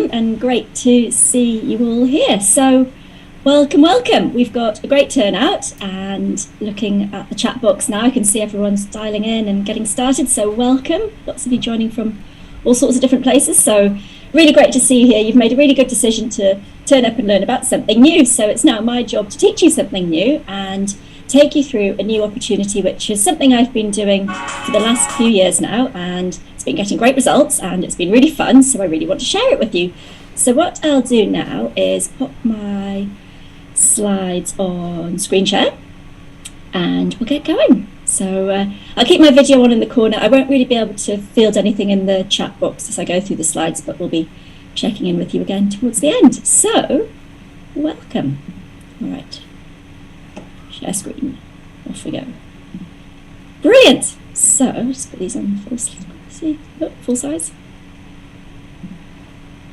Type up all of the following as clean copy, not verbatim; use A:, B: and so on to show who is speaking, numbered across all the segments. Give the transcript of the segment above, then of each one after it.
A: everyone, and great to see you all here. So welcome. We've got a great turnout, and looking at the chat box now, I can see everyone's dialing in and getting started. So welcome. Lots of you joining from all sorts of different places. So really great to see you here. You've made a really good decision to turn up and learn about something new. So it's now my job to teach you something new and take you through a new opportunity, which is something I've been doing for the last few years now, and it's been getting great results and it's been really fun, so I really want to share it with you. So what I'll do now is pop my slides on screen share and we'll get going. So I'll keep my video on in the corner. I won't really be able to field anything in the chat box as I go through the slides, but we'll be checking in with you again towards the end. So welcome. All right. Share screen. Off we go. Brilliant. So I'll just put these on full size.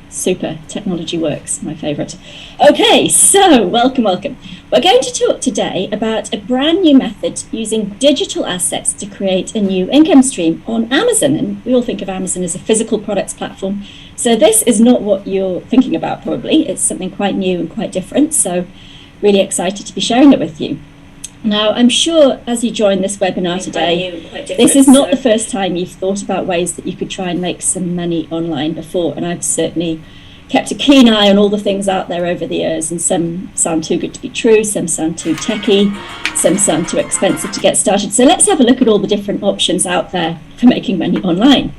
A: Super. Technology works. My favourite. Okay, so welcome. We're going to talk today about a brand new method using digital assets to create a new income stream on Amazon. And we all think of Amazon as a physical products platform. So this is not what you're thinking about, probably. It's something quite new and quite different. So really excited to be sharing it with you. Now, I'm sure as you join this webinar today, this is not the first time you've thought about ways that you could try and make some money online before, and I've certainly kept a keen eye on all the things out there over the years, and some sound too good to be true, some sound too techy, some sound too expensive to get started. So let's have a look at all the different options out there for making money online.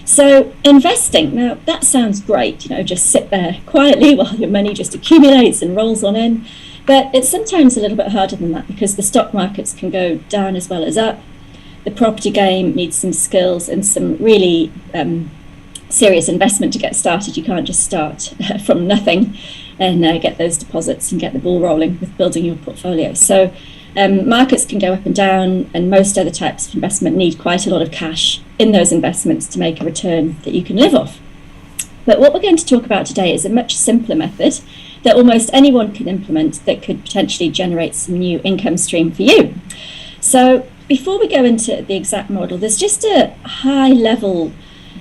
A: So investing, now that sounds great, just sit there quietly while your money just accumulates and rolls on in. But it's sometimes a little bit harder than that because the stock markets can go down as well as up. The property game needs some skills and some really serious investment to get started. You can't just start from nothing and get those deposits and get the ball rolling with building your portfolio. So markets can go up and down, and most other types of investment need quite a lot of cash in those investments to make a return that you can live off. But what we're going to talk about today is a much simpler method that almost anyone can implement that could potentially generate some new income stream for you. So before we go into the exact model, there's just a high level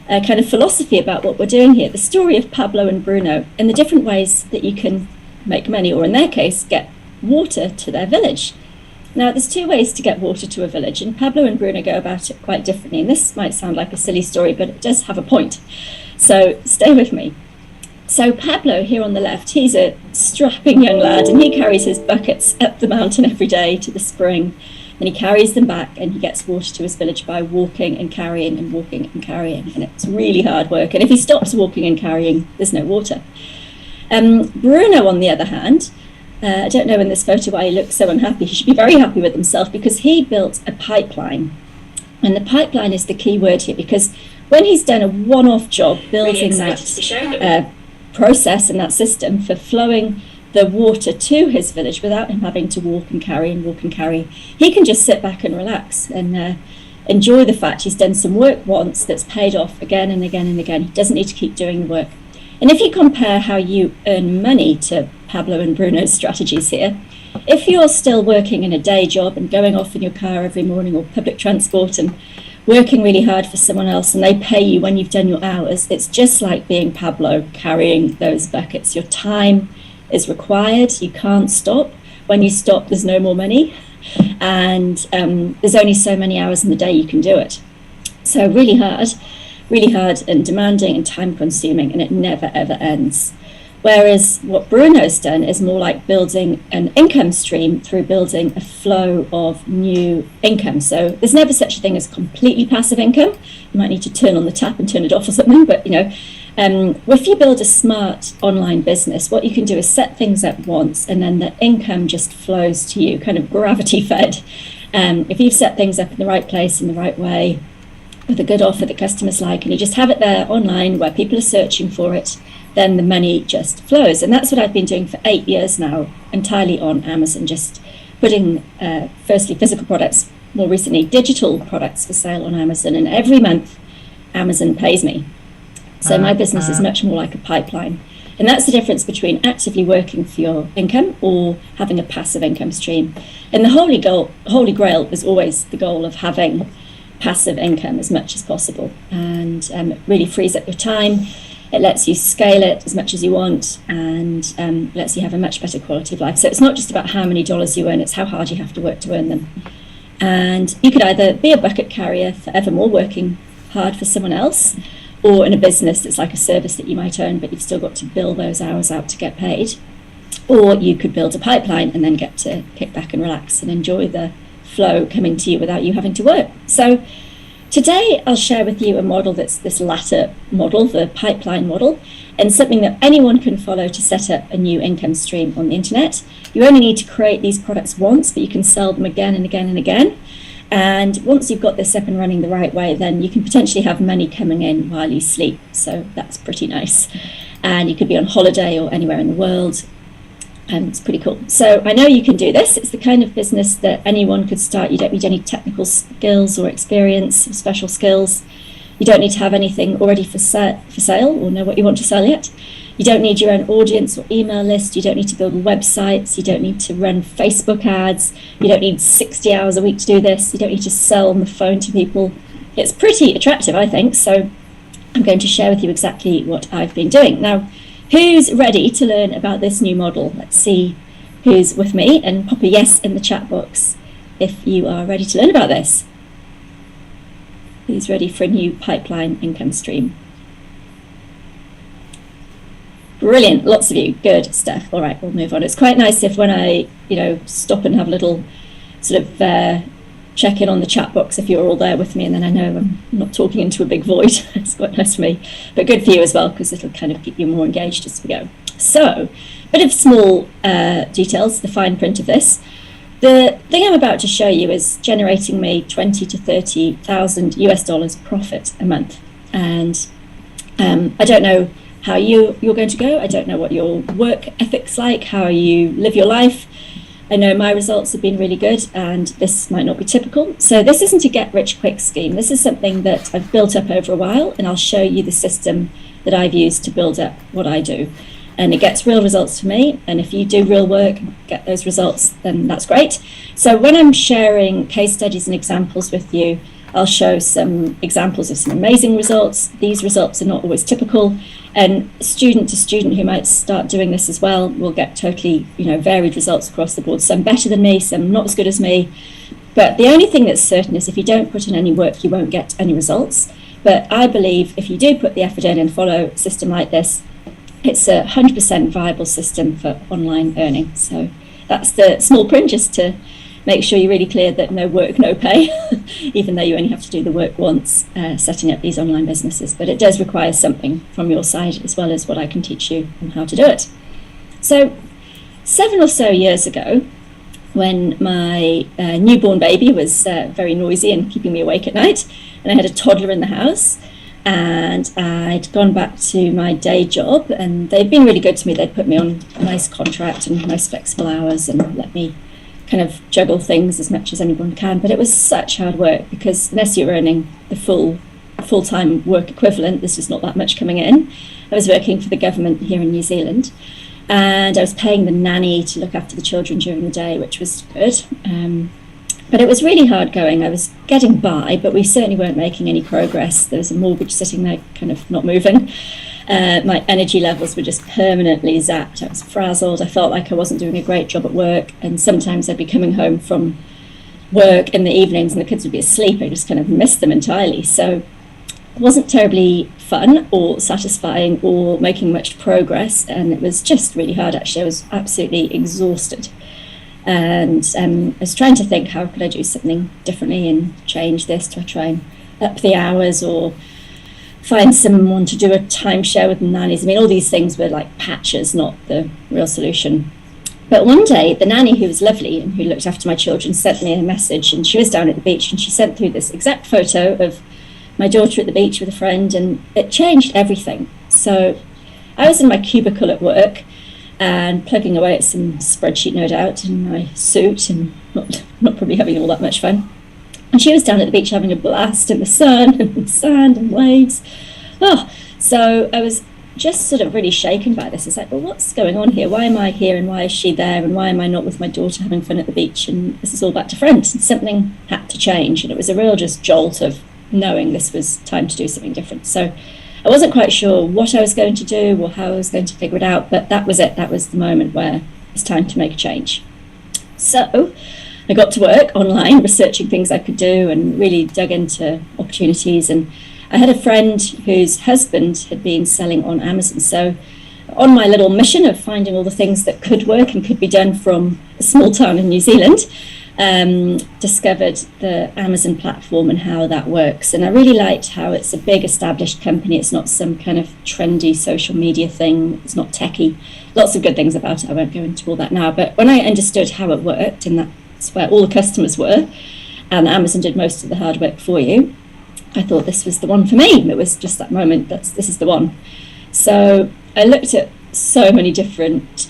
A: kind of philosophy about what we're doing here, the story of Pablo and Bruno and the different ways that you can make money, or in their case, get water to their village. Now, there's two ways to get water to a village, and Pablo and Bruno go about it quite differently. And this might sound like a silly story, but it does have a point. So stay with me. So Pablo here on the left, he's a strapping young lad, and he carries his buckets up the mountain every day to the spring, and he carries them back and he gets water to his village by walking and carrying and walking and carrying, and it's really hard work. And if he stops walking and carrying, there's no water. Bruno, on the other hand, I don't know in this photo why he looks so unhappy. He should be very happy with himself because he built a pipeline. And the pipeline is the key word here, because when he's done a one-off job building that process and that system for flowing the water to his village without him having to walk and carry, he can just sit back and relax and enjoy the fact he's done some work once that's paid off again and again and again. He doesn't need to keep doing the work. And if you compare how you earn money to Pablo and Bruno's strategies here, if you're still working in a day job and going off in your car every morning or public transport and working really hard for someone else and they pay you when you've done your hours, it's just like being Pablo carrying those buckets. Your time is required. You can't stop. When you stop, there's no more money. And there's only so many hours in the day you can do it. So really hard and demanding and time consuming, and it never ever ends. Whereas what Bruno's done is more like building an income stream through building a flow of new income. So there's never such a thing as completely passive income. You might need to turn on the tap and turn it off or something, but if you build a smart online business, what you can do is set things up once and then the income just flows to you, kind of gravity fed. If you've set things up in the right place, in the right way, with a good offer that customers like, and you just have it there online where people are searching for it, then the money just flows. And that's what I've been doing for 8 years now, entirely on Amazon, just putting firstly physical products, more recently digital products for sale on Amazon, and every month Amazon pays me. So my business is much more like a pipeline. And that's the difference between actively working for your income or having a passive income stream. And the holy grail is always the goal of having passive income as much as possible, and it really frees up your time. It lets you scale it as much as you want, and lets you have a much better quality of life. So it's not just about how many dollars you earn, it's how hard you have to work to earn them. And you could either be a bucket carrier forevermore, working hard for someone else, or in a business that's like a service that you might own, but you've still got to bill those hours out to get paid. Or you could build a pipeline and then get to kick back and relax and enjoy the flow coming to you without you having to work. So today I'll share with you a model that's this latter model, the pipeline model, and something that anyone can follow to set up a new income stream on the internet. You only need to create these products once, but you can sell them again and again and again. And once you've got this up and running the right way, then you can potentially have money coming in while you sleep. So that's pretty nice. And you could be on holiday or anywhere in the world. And it's pretty cool. So I know you can do this. It's the kind of business that anyone could start. You don't need any technical skills or experience or special skills. You don't need to have anything already for sale or know what you want to sell yet. You don't need your own audience or email list. You don't need to build websites. You don't need to run Facebook ads. You don't need 60 hours a week to do this. You don't need to sell on the phone to people. It's pretty attractive, I think. So I'm going to share with you exactly what I've been doing. Now, who's ready to learn about this new model? Let's see who's with me, and pop a yes in the chat box if you are ready to learn about this. Who's ready for a new pipeline income stream? Brilliant, lots of you, good stuff. All right, we'll move on. It's quite nice if when I, stop and have a little sort of check in on the chat box if you're all there with me, and then I know I'm not talking into a big void. It's quite nice for me, but good for you as well, because it'll kind of keep you more engaged as we go. So, bit of small details, the fine print of this. The thing I'm about to show you is generating me 20 to 30,000 US dollars profit a month, and I don't know how you're going to go. I don't know what your work ethic's like, how you live your life. I know my results have been really good, and this might not be typical. So this isn't a get-rich-quick scheme. This is something that I've built up over a while, and I'll show you the system that I've used to build up what I do. And it gets real results for me, and if you do real work and get those results, then that's great. So when I'm sharing case studies and examples with you, I'll show some examples of some amazing results. These results are not always typical, and student to student who might start doing this as well will get totally, varied results across the board. Some better than me, some not as good as me. But the only thing that's certain is if you don't put in any work, you won't get any results. But I believe if you do put the effort in and follow a system like this, it's a 100% viable system for online earning. So that's the small print, just to make sure you're really clear that no work, no pay, even though you only have to do the work once setting up these online businesses. But it does require something from your side, as well as what I can teach you on how to do it. So 7 or so years ago, when my newborn baby was very noisy and keeping me awake at night, and I had a toddler in the house, and I'd gone back to my day job, and they'd been really good to me. They'd put me on a nice contract and nice flexible hours and let me kind of juggle things as much as anyone can. But it was such hard work, because unless you're earning the full-time work equivalent, there's just not that much coming in. I was working for the government here in New Zealand, and I was paying the nanny to look after the children during the day, which was good. But it was really hard going. I was getting by, but we certainly weren't making any progress. There was a mortgage sitting there kind of not moving. My energy levels were just permanently zapped. I was frazzled. I felt like I wasn't doing a great job at work. And sometimes I'd be coming home from work in the evenings and the kids would be asleep. I just kind of missed them entirely. So it wasn't terribly fun or satisfying or making much progress. And it was just really hard, actually. I was absolutely exhausted. And I was trying to think, how could I do something differently and change this? Do I try and up the hours or find someone to do a timeshare with nannies? I mean, all these things were like patches, not the real solution. But one day, the nanny, who was lovely and who looked after my children, sent me a message, and she was down at the beach, and she sent through this exact photo of my daughter at the beach with a friend, and it changed everything. So I was in my cubicle at work and plugging away at some spreadsheet, no doubt, in my suit, and not probably having all that much fun. And she was down at the beach having a blast in the sun and sand and waves. So I was just sort of really shaken by this. It's like, well, what's going on here? Why am I here, and why is she there, and why am I not with my daughter having fun at the beach? And this is all back to front. And something had to change, and it was a real just jolt of knowing this was time to do something different. So I wasn't quite sure what I was going to do or how I was going to figure it out, but that was it. That was the moment where it's time to make a change. So I got to work online, researching things I could do, and really dug into opportunities. And I had a friend whose husband had been selling on Amazon. So on my little mission of finding all the things that could work and could be done from a small town in New Zealand, discovered the Amazon platform and how that works. And I really liked how it's a big established company. It's not some kind of trendy social media thing. It's not techie. Lots of good things about it. I won't go into all that now. But when I understood how it worked, and that's where all the customers were, and Amazon did most of the hard work for you, I thought this was the one for me. It was just that moment that this is the one. So I looked at so many different,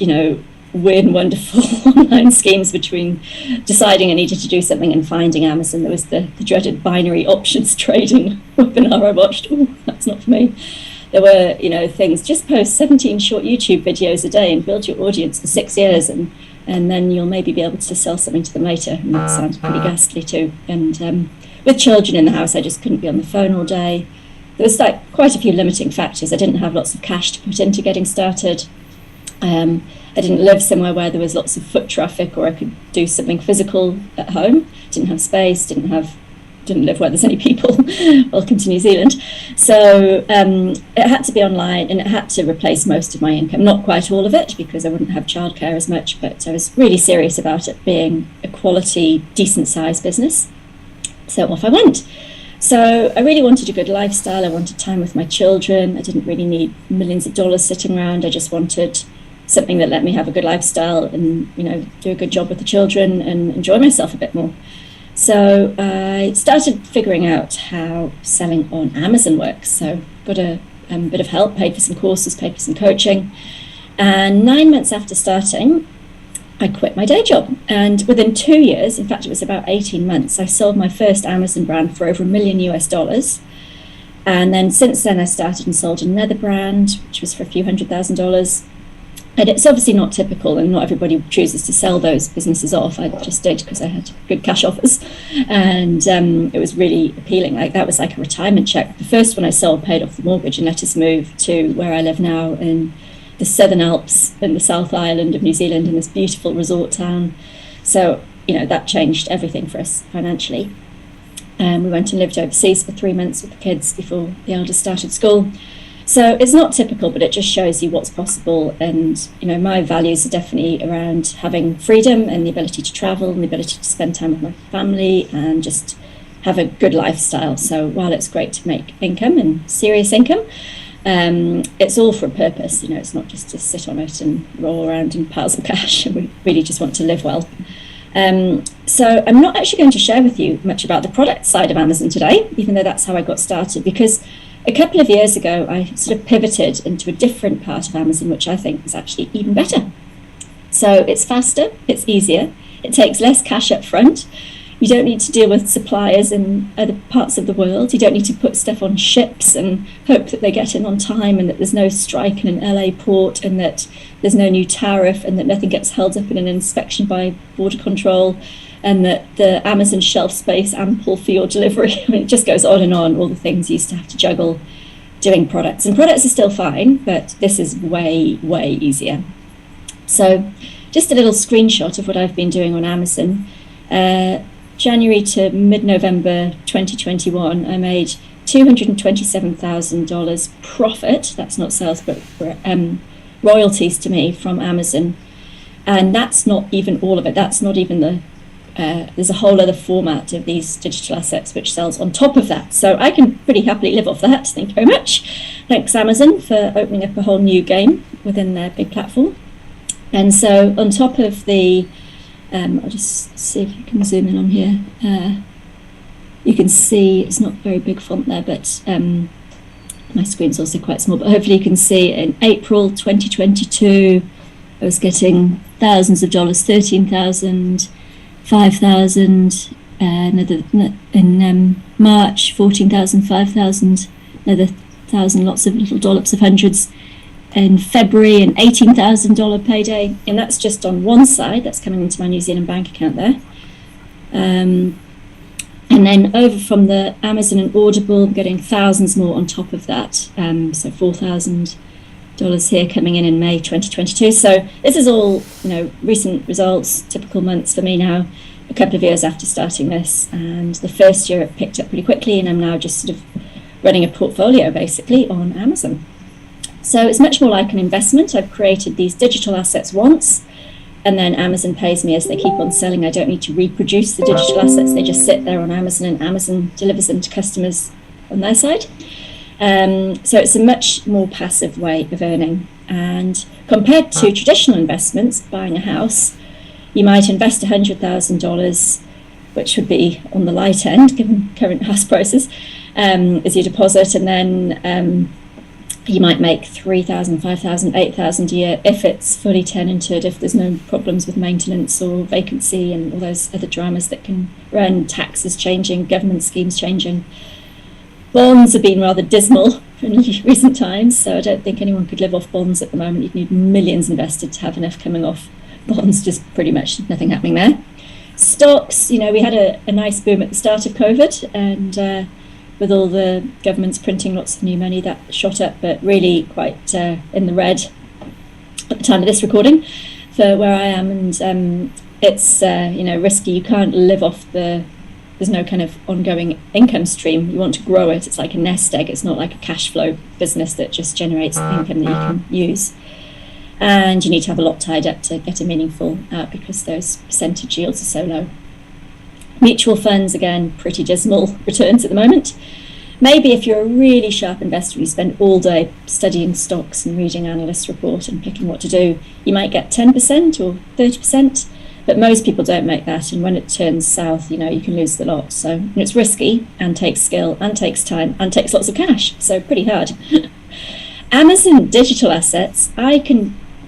A: weird and wonderful online schemes between deciding I needed to do something and finding Amazon. There was the dreaded binary options trading webinar I watched. Oh, that's not for me. There were, things, just post 17 short YouTube videos a day and build your audience for 6 years, and then you'll maybe be able to sell something to them later. And that sounds pretty ghastly too. And with children in the house, I just couldn't be on the phone all day. There was quite a few limiting factors. I didn't have lots of cash to put into getting started. I didn't live somewhere where there was lots of foot traffic, or I could do something physical at home. Didn't have space, didn't live where there's any people. Welcome to New Zealand. So it had to be online, and it had to replace most of my income. Not quite all of it, because I wouldn't have childcare as much, but I was really serious about it being a quality, decent sized business. So off I went. So I really wanted a good lifestyle. I wanted time with my children. I didn't really need millions of dollars sitting around. I just wanted something that let me have a good lifestyle and, do a good job with the children and enjoy myself a bit more. So I started figuring out how selling on Amazon works. So got a bit of help, paid for some courses, paid for some coaching. And 9 months after starting, I quit my day job. And within 2 years, in fact, it was about 18 months, I sold my first Amazon brand for over $1 million US. And then since then, I started and sold another brand, which was for a few $100,000. And it's obviously not typical, and not everybody chooses to sell those businesses off. I just did because I had good cash offers, and it was really appealing. That was like a retirement check. The first one I sold paid off the mortgage and let us move to where I live now in the Southern Alps in the South Island of New Zealand, in this beautiful resort town. So, that changed everything for us financially. We went and lived overseas for 3 months with the kids before the eldest started school. So it's not typical, but it just shows you what's possible. And, my values are definitely around having freedom and the ability to travel and the ability to spend time with my family and just have a good lifestyle. So while it's great to make income and serious income, it's all for a purpose. It's not just to sit on it and roll around in piles of cash. We really just want to live well. So I'm not actually going to share with you much about the product side of Amazon today, even though that's how I got started, because a couple of years ago, I sort of pivoted into a different part of Amazon, which I think is actually even better. So it's faster, it's easier, it takes less cash up front. You don't need to deal with suppliers in other parts of the world. You don't need to put stuff on ships and hope that they get in on time and that there's no strike in an LA port and that there's no new tariff and that nothing gets held up in an inspection by border control and that the Amazon shelf space ample for your delivery. It just goes on and on, all the things you used to have to juggle doing products. And products are still fine, but this is way, way easier. So just a little screenshot of what I've been doing on Amazon. January to mid-November 2021, I made $227,000 profit. That's not sales, but royalties to me from Amazon. And that's not even all of it. That's not even there's a whole other format of these digital assets which sells on top of that. So I can pretty happily live off that. Thank you very much. Thanks, Amazon, for opening up a whole new game within their big platform. And so on top of the I'll just see if you can zoom in on here. You can see it's not very big font there, but my screen's also quite small. But hopefully you can see in April 2022, I was getting thousands of dollars, 13,000, 5,000. Another in March, 14,000, 5,000. Another 1,000, lots of little dollops of hundreds. In February, an $18,000 payday, and that's just on one side. That's coming into my New Zealand bank account there. And And then over from the Amazon and Audible, I'm getting thousands more on top of that. So $4,000 here coming in May 2022. So this is all, recent results, typical months for me now, a couple of years after starting this. And the first year it picked up pretty quickly, and I'm now just sort of running a portfolio basically on Amazon. So it's much more like an investment. I've created these digital assets once, and then Amazon pays me as they keep on selling. I don't need to reproduce the digital assets. They just sit there on Amazon, and Amazon delivers them to customers on their side. So it's a much more passive way of earning. And compared to traditional investments, buying a house, you might invest $100,000, which would be on the light end given current house prices, as your deposit, and then you might make $3,000, $5,000, $8,000 a year if it's fully tenanted, if there's no problems with maintenance or vacancy and all those other dramas that can run, taxes changing, government schemes changing. Bonds have been rather dismal in recent times, so I don't think anyone could live off bonds at the moment. You'd need millions invested to have enough coming off bonds, just pretty much nothing happening there. Stocks, we had a nice boom at the start of COVID, and with all the governments printing lots of new money, that shot up, but really quite in the red at the time of this recording for where I am. And it's risky. You can't live off there's no kind of ongoing income stream. You want to grow it. It's like a nest egg. It's not like a cash flow business that just generates income that you can use. And you need to have a lot tied up to get a meaningful out, because those percentage yields are so low. Mutual funds, again, pretty dismal returns at the moment. Maybe if you're a really sharp investor, you spend all day studying stocks and reading analyst report and picking what to do, you might get 10% or 30%, but most people don't make that. And when it turns south, you can lose the lot. So it's risky and takes skill and takes time and takes lots of cash. So pretty hard. Amazon digital assets,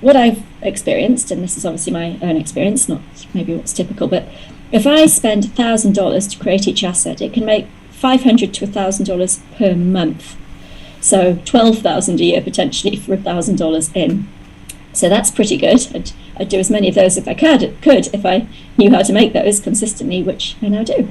A: what I've experienced, and this is obviously my own experience, not maybe what's typical, but if I spend $1,000 to create each asset, it can make $500 to $1,000 per month. So $12,000 a year potentially for $1,000 in. So that's pretty good. I'd do as many of those if I could if I knew how to make those consistently, which I now do.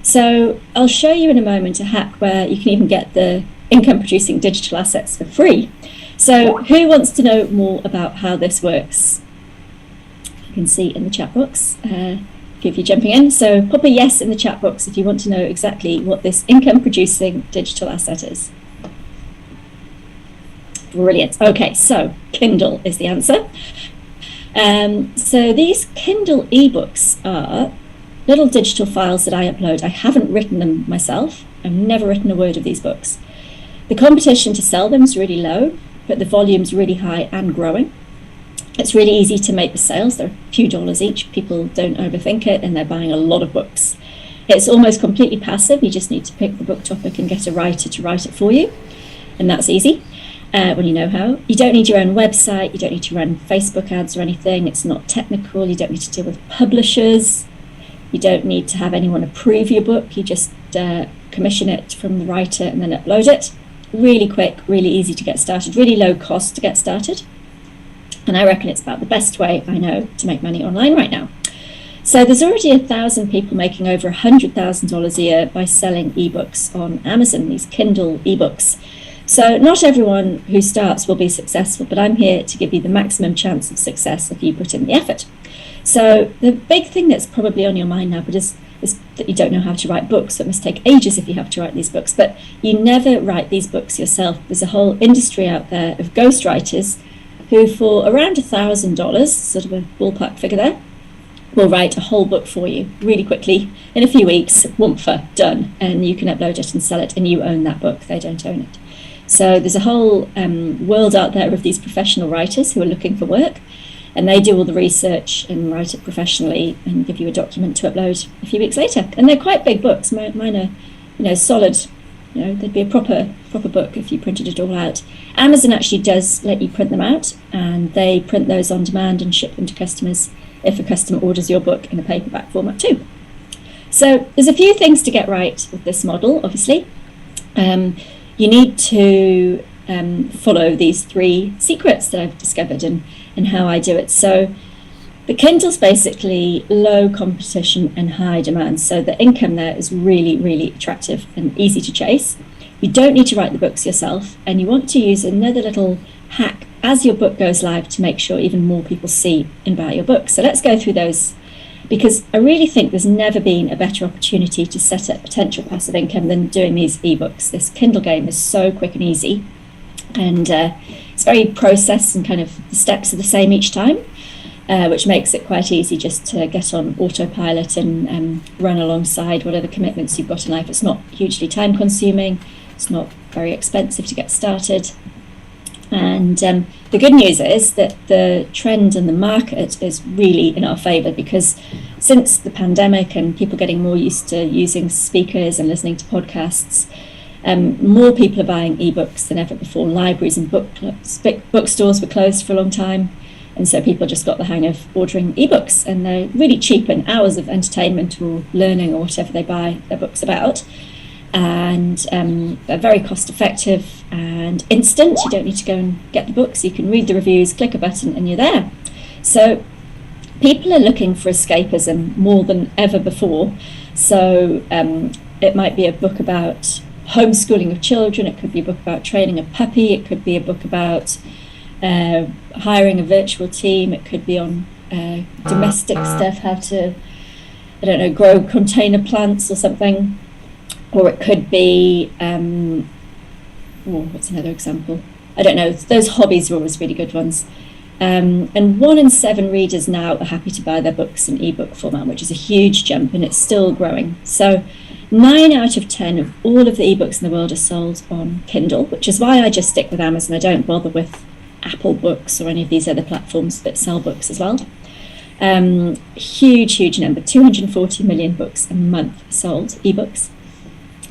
A: So I'll show you in a moment a hack where you can even get the income producing digital assets for free. So who wants to know more about how this works? You can see in the chat box. If you're jumping in, so pop a yes in the chat box if you want to know exactly what this income producing digital asset is. Brilliant. Okay, so Kindle is the answer. So these Kindle ebooks are little digital files that I upload. I haven't written them myself. I've never written a word of these books. The competition to sell them is really low, but the volume's really high and growing. It's really easy to make the sales. They're a few dollars each. People don't overthink it, and they're buying a lot of books. It's almost completely passive. You just need to pick the book topic and get a writer to write it for you. And that's easy when you know how. You don't need your own website. You don't need to run Facebook ads or anything. It's not technical. You don't need to deal with publishers. You don't need to have anyone approve your book. You just commission it from the writer and then upload it. Really quick, really easy to get started, really low cost to get started. And I reckon it's about the best way I know to make money online right now. So there's already 1,000 people making over $100,000 a year by selling ebooks on Amazon, these Kindle ebooks. So not everyone who starts will be successful, but I'm here to give you the maximum chance of success if you put in the effort. So the big thing that's probably on your mind now, but is that you don't know how to write books. So it must take ages if you have to write these books, but you never write these books yourself. There's a whole industry out there of ghostwriters who for around $1,000, sort of a ballpark figure there, will write a whole book for you really quickly in a few weeks, whoomper, done, and you can upload it and sell it, and you own that book. They don't own it. So there's a whole world out there of these professional writers who are looking for work, and they do all the research and write it professionally and give you a document to upload a few weeks later. And they're quite big books. Mine are, solid. They'd be a proper book if you printed it all out. Amazon actually does let you print them out, and they print those on demand and ship them to customers if a customer orders your book in a paperback format too. So there's a few things to get right with this model, obviously. You need to follow these 3 secrets that I've discovered and how I do it. So The Kindle's basically low competition and high demand. So the income there is really, really attractive and easy to chase. You don't need to write the books yourself, and you want to use another little hack as your book goes live to make sure even more people see and buy your book. So let's go through those, because I really think there's never been a better opportunity to set up potential passive income than doing these ebooks. This Kindle game is so quick and easy, and it's very processed, and kind of the steps are the same each time, which makes it quite easy just to get on autopilot and run alongside whatever commitments you've got in life. It's not hugely time consuming, it's not very expensive to get started. And the good news is that the trend in the market is really in our favour, because since the pandemic and people getting more used to using speakers and listening to podcasts, more people are buying ebooks than ever before. Libraries and bookstores were closed for a long time, and so people just got the hang of ordering ebooks, and they're really cheap, and hours of entertainment or learning or whatever they buy their books about. And they're very cost effective and instant. You don't need to go and get the books. You can read the reviews, click a button, and you're there. So people are looking for escapism more than ever before. So it might be a book about homeschooling of children. It could be a book about training a puppy. It could be a book about hiring a virtual team. It could be on domestic stuff, how to, I don't know, grow container plants or something. Or it could be, what's another example? I don't know. Those hobbies are always really good ones. And 1 in 7 readers now are happy to buy their books in ebook format, which is a huge jump, and it's still growing. So 9 out of 10 of all of the ebooks in the world are sold on Kindle, which is why I just stick with Amazon. I don't bother with Apple Books or any of these other platforms that sell books as well. Huge number, 240 million books a month sold, ebooks.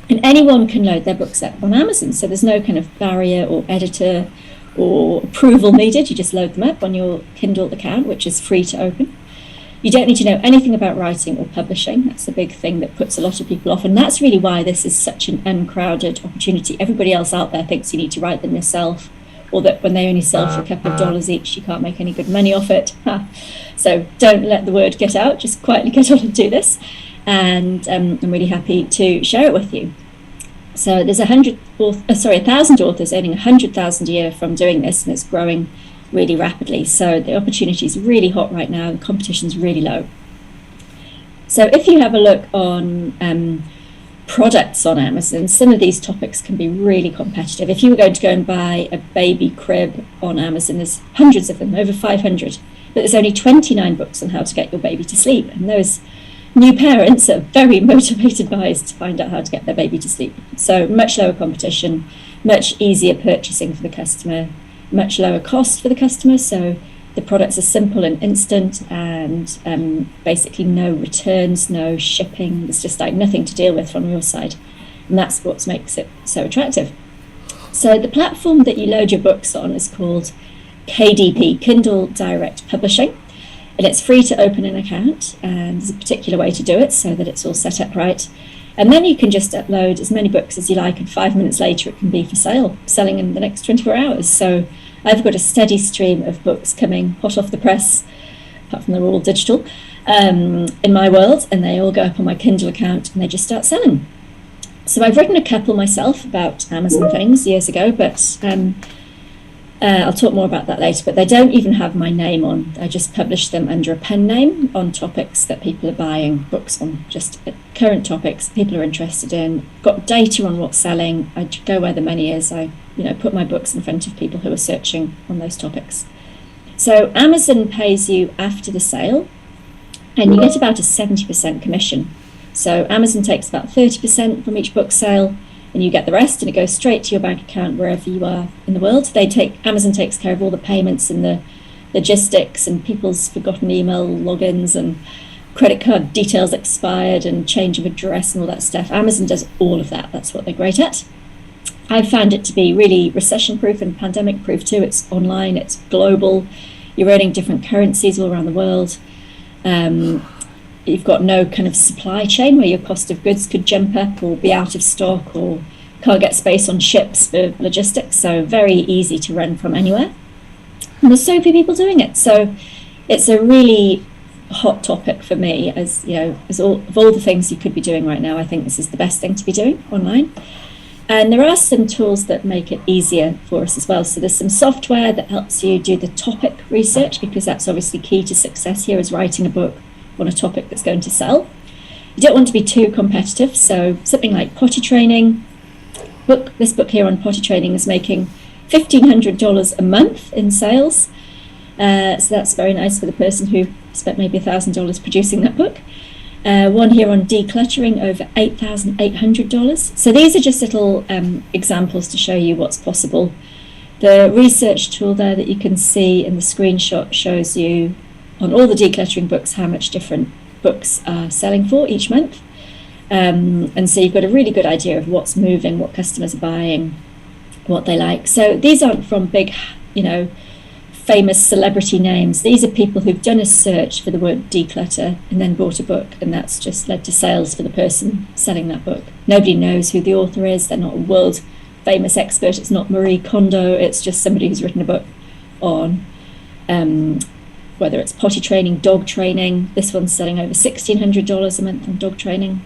A: And anyone can load their books up on Amazon. So there's no kind of barrier or editor or approval needed. You just load them up on your Kindle account, which is free to open. You don't need to know anything about writing or publishing. That's the big thing that puts a lot of people off. And that's really why this is such an uncrowded opportunity. Everybody else out there thinks you need to write them yourself, or that when they only sell for a couple of dollars each, you can't make any good money off it. So don't let the word get out. Just quietly get on and do this. And I'm really happy to share it with you. So there's 1,000 authors earning 100,000 a year from doing this, and it's growing really rapidly. So the opportunity is really hot right now. The competition's really low. So if you have a look on products on Amazon, some of these topics can be really competitive. If you were going to go and buy a baby crib on Amazon, there's hundreds of them, over 500, but there's only 29 books on how to get your baby to sleep. And those new parents are very motivated buyers to find out how to get their baby to sleep. So much lower competition, much easier purchasing for the customer, much lower cost for the customer. So the products are simple and instant, and basically no returns, no shipping. There's just like nothing to deal with from your side. And that's what makes it so attractive. So the platform that you load your books on is called KDP, Kindle Direct Publishing. And it's free to open an account, and there's a particular way to do it so that it's all set up right. And then you can just upload as many books as you like, and 5 minutes later it can be for sale, selling in the next 24 hours. So I've got a steady stream of books coming hot off the press, apart from they're all digital, in my world, and they all go up on my Kindle account and they just start selling. So I've written a couple myself about Amazon things years ago, but I'll talk more about that later, but they don't even have my name on. I just publish them under a pen name on topics that people are buying books on, just current topics people are interested in. Got data on what's selling. I go where the money is. I put my books in front of people who are searching on those topics. So Amazon pays you after the sale, and you get about a 70% commission. So Amazon takes about 30% from each book sale, and you get the rest, and it goes straight to your bank account wherever you are in the world. Amazon takes care of all the payments and the logistics and people's forgotten email logins and credit card details expired and change of address and all that stuff. Amazon does all of that. That's what they're great at. I've found it to be really recession-proof and pandemic-proof too. It's online, it's global. You're earning different currencies all around the world. You've got no kind of supply chain where your cost of goods could jump up or be out of stock or can't get space on ships for logistics. So very easy to run from anywhere. And there's so few people doing it. So it's a really hot topic for me, as you know, of all the things you could be doing right now. I think this is the best thing to be doing online. And there are some tools that make it easier for us as well. So there's some software that helps you do the topic research, because that's obviously key to success here, is writing a book on a topic that's going to sell. You don't want to be too competitive. So something like potty training. This book here on potty training is making $1,500 a month in sales. So that's very nice for the person who spent maybe $1,000 producing that book. One here on decluttering, over $8,800. So these are just little examples to show you what's possible. The research tool there that you can see in the screenshot shows you on all the decluttering books how much different books are selling for each month. And so you've got a really good idea of what's moving, what customers are buying, what they like. So these aren't from big, famous celebrity names. These are people who've done a search for the word declutter and then bought a book, and that's just led to sales for the person selling that book. Nobody knows who the author is. They're not a world famous expert. It's not Marie Kondo. It's just somebody who's written a book on whether it's potty training, dog training. This one's selling over $1,600 a month on dog training.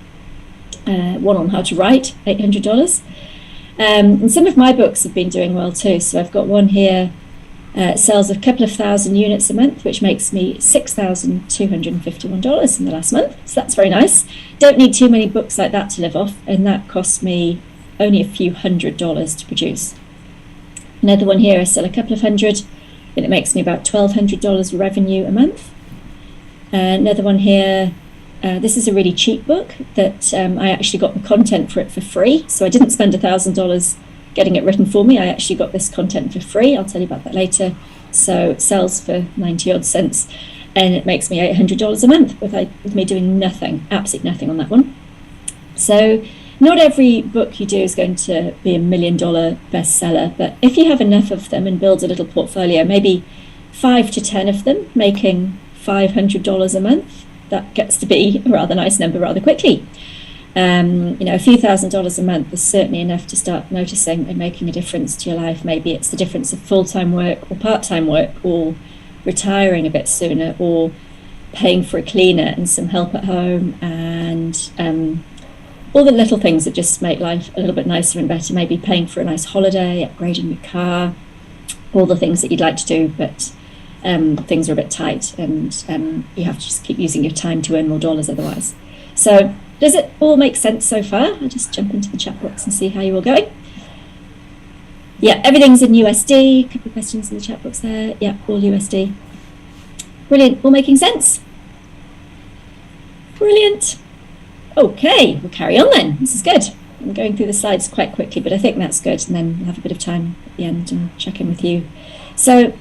A: One on how to write, $800. And some of my books have been doing well too. So I've got one here. Sells a couple of thousand units a month, which makes me $6,251 in the last month. So that's very nice. Don't need too many books like that to live off, and that cost me only a few $100s to produce. Another one here, I sell a couple of hundred, and it makes me about $1,200 revenue a month. Another one here, this is a really cheap book that I actually got the content for it for free. So I didn't spend $1,000 getting it written for me. I actually got this content for free. I'll tell you about that later. So it sells for 90 odd cents, and it makes me $800 a month with me doing nothing, absolutely nothing on that one. So not every book you do is going to be $1 million bestseller, but if you have enough of them and build a little portfolio, maybe 5 to 10 of them making $500 a month, that gets to be a rather nice number rather quickly. A few $1,000s a month is certainly enough to start noticing and making a difference to your life. Maybe it's the difference of full-time work or part-time work, or retiring a bit sooner, or paying for a cleaner and some help at home, and all the little things that just make life a little bit nicer and better. Maybe paying for a nice holiday, upgrading your car, all the things that you'd like to do, but things are a bit tight, and you have to just keep using your time to earn more dollars otherwise. So does it all make sense so far? I'll just jump into the chat box and see how you're all going. Yeah, everything's in USD. A couple of questions in the chat box there. Yeah, all USD. Brilliant, all making sense? Brilliant. Okay, we'll carry on then. This is good. I'm going through the slides quite quickly, but I think that's good. And then we'll have a bit of time at the end and check in with you. So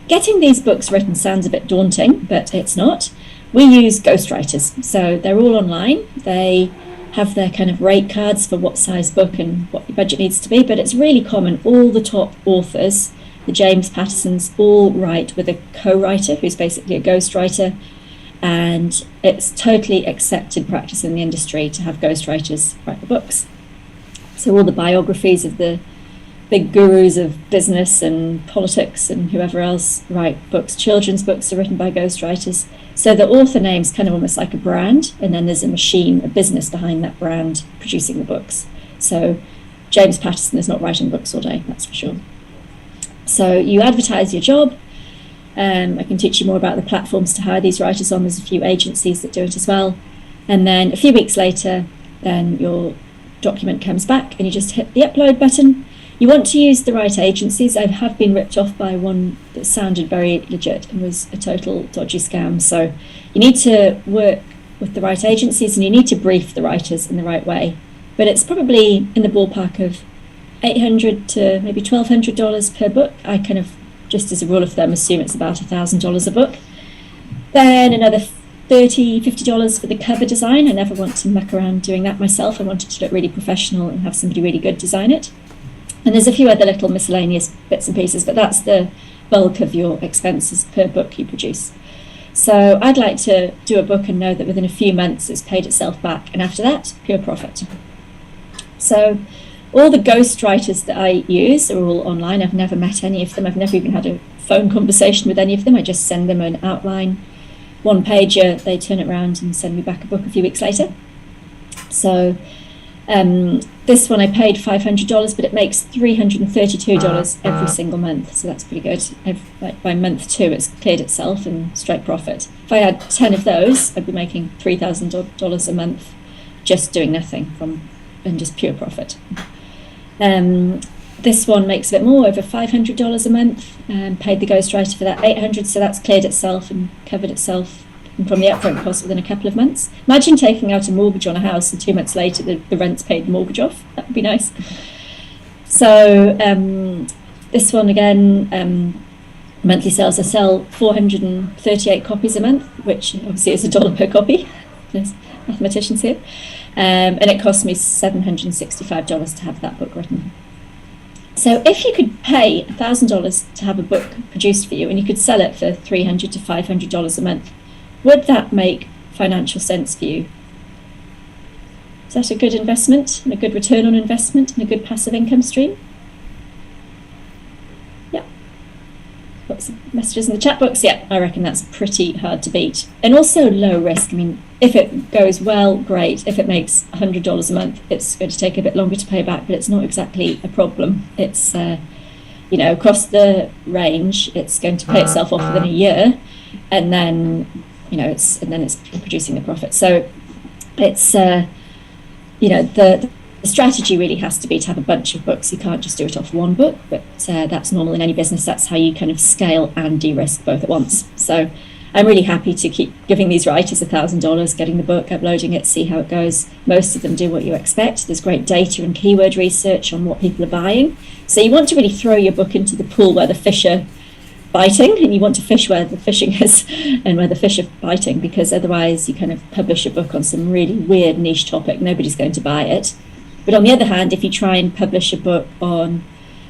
A: getting these books written sounds a bit daunting, but it's not. We use ghostwriters, so they're all online. They have their kind of rate cards for what size book and what your budget needs to be, but it's really common. All the top authors, the James Pattersons, all write with a co-writer who's basically a ghostwriter, and it's totally accepted practice in the industry to have ghostwriters write the books. So all the biographies of the big gurus of business and politics and whoever else write books. Children's books are written by ghostwriters. So the author name's kind of almost like a brand, and then there's a machine, a business behind that brand producing the books. So James Patterson is not writing books all day, that's for sure. So you advertise your job. I can teach you more about the platforms to hire these writers on. There's a few agencies that do it as well. And then a few weeks later, then your document comes back and you just hit the upload button. You want to use the right agencies. I have been ripped off by one that sounded very legit and was a total dodgy scam. So you need to work with the right agencies, and you need to brief the writers in the right way. But it's probably in the ballpark of $800 to maybe $1,200 per book. I kind of, just as a rule of thumb, assume it's about $1,000 a book. Then another $30, $50 for the cover design. I never want to muck around doing that myself. I want it to look really professional and have somebody really good design it. And there's a few other little miscellaneous bits and pieces, but that's the bulk of your expenses per book you produce. So I'd like to do a book and know that within a few months it's paid itself back, and after that, pure profit. So all the ghostwriters that I use are all online. I've never met any of them. I've never even had a phone conversation with any of them. I just send them an outline, one pager, they turn it around and send me back a book a few weeks later. So this one I paid $500, but it makes $332 every single month. So that's pretty good. By month 2, it's cleared itself and straight profit. If I had 10 of those, I'd be making $3,000 a month just doing nothing and just pure profit. This one makes a bit more, over $500 a month, paid the ghostwriter for that $800, so that's cleared itself and covered itself from the upfront cost within a couple of months. Imagine taking out a mortgage on a house and 2 months later the rent's paid the mortgage off. That would be nice. So this one again, monthly sales, I sell 438 copies a month, which obviously is $1 per copy. There's mathematicians here. And it cost me $765 to have that book written. So if you could pay $1,000 to have a book produced for you and you could sell it for $300 to $500 a month, would that make financial sense for you? Is that a good investment and a good return on investment and a good passive income stream? Yeah. Got some messages in the chat box. Yeah, I reckon that's pretty hard to beat. And also low risk. I mean, if it goes well, great. If it makes $100 a month, it's going to take a bit longer to pay back, but it's not exactly a problem. It's, across the range, it's going to pay itself off within a year, and then, it's producing the profit. So it's, the strategy really has to be to have a bunch of books. You can't just do it off one book, but that's normal in any business. That's how you kind of scale and de-risk both at once. So I'm really happy to keep giving these writers $1,000, getting the book, uploading it, see how it goes. Most of them do what you expect. There's great data and keyword research on what people are buying. So you want to really throw your book into the pool where the fish are biting, and you want to fish where the fishing is and where the fish are biting, because otherwise you kind of publish a book on some really weird niche topic. Nobody's going to buy it. But on the other hand, if you try and publish a book on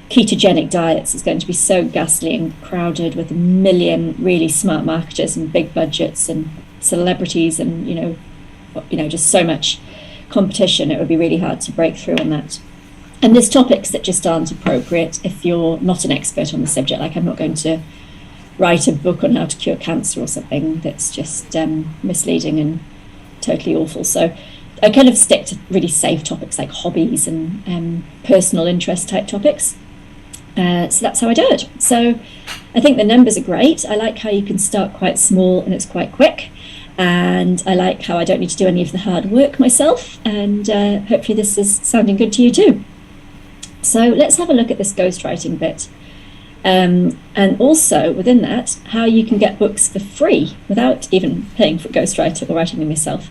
A: ketogenic diets, it's going to be so ghastly and crowded with a million really smart marketers and big budgets and celebrities and just so much competition. It would be really hard to break through on that. And there's topics that just aren't appropriate if you're not an expert on the subject. Like, I'm not going to write a book on how to cure cancer or something that's just misleading and totally awful. So I kind of stick to really safe topics like hobbies and personal interest type topics. So that's how I do it. So I think the numbers are great. I like how you can start quite small and it's quite quick. And I like how I don't need to do any of the hard work myself. And hopefully this is sounding good to you too. So let's have a look at this ghostwriting bit. And also within that, how you can get books for free without even paying for a ghostwriter or writing them yourself.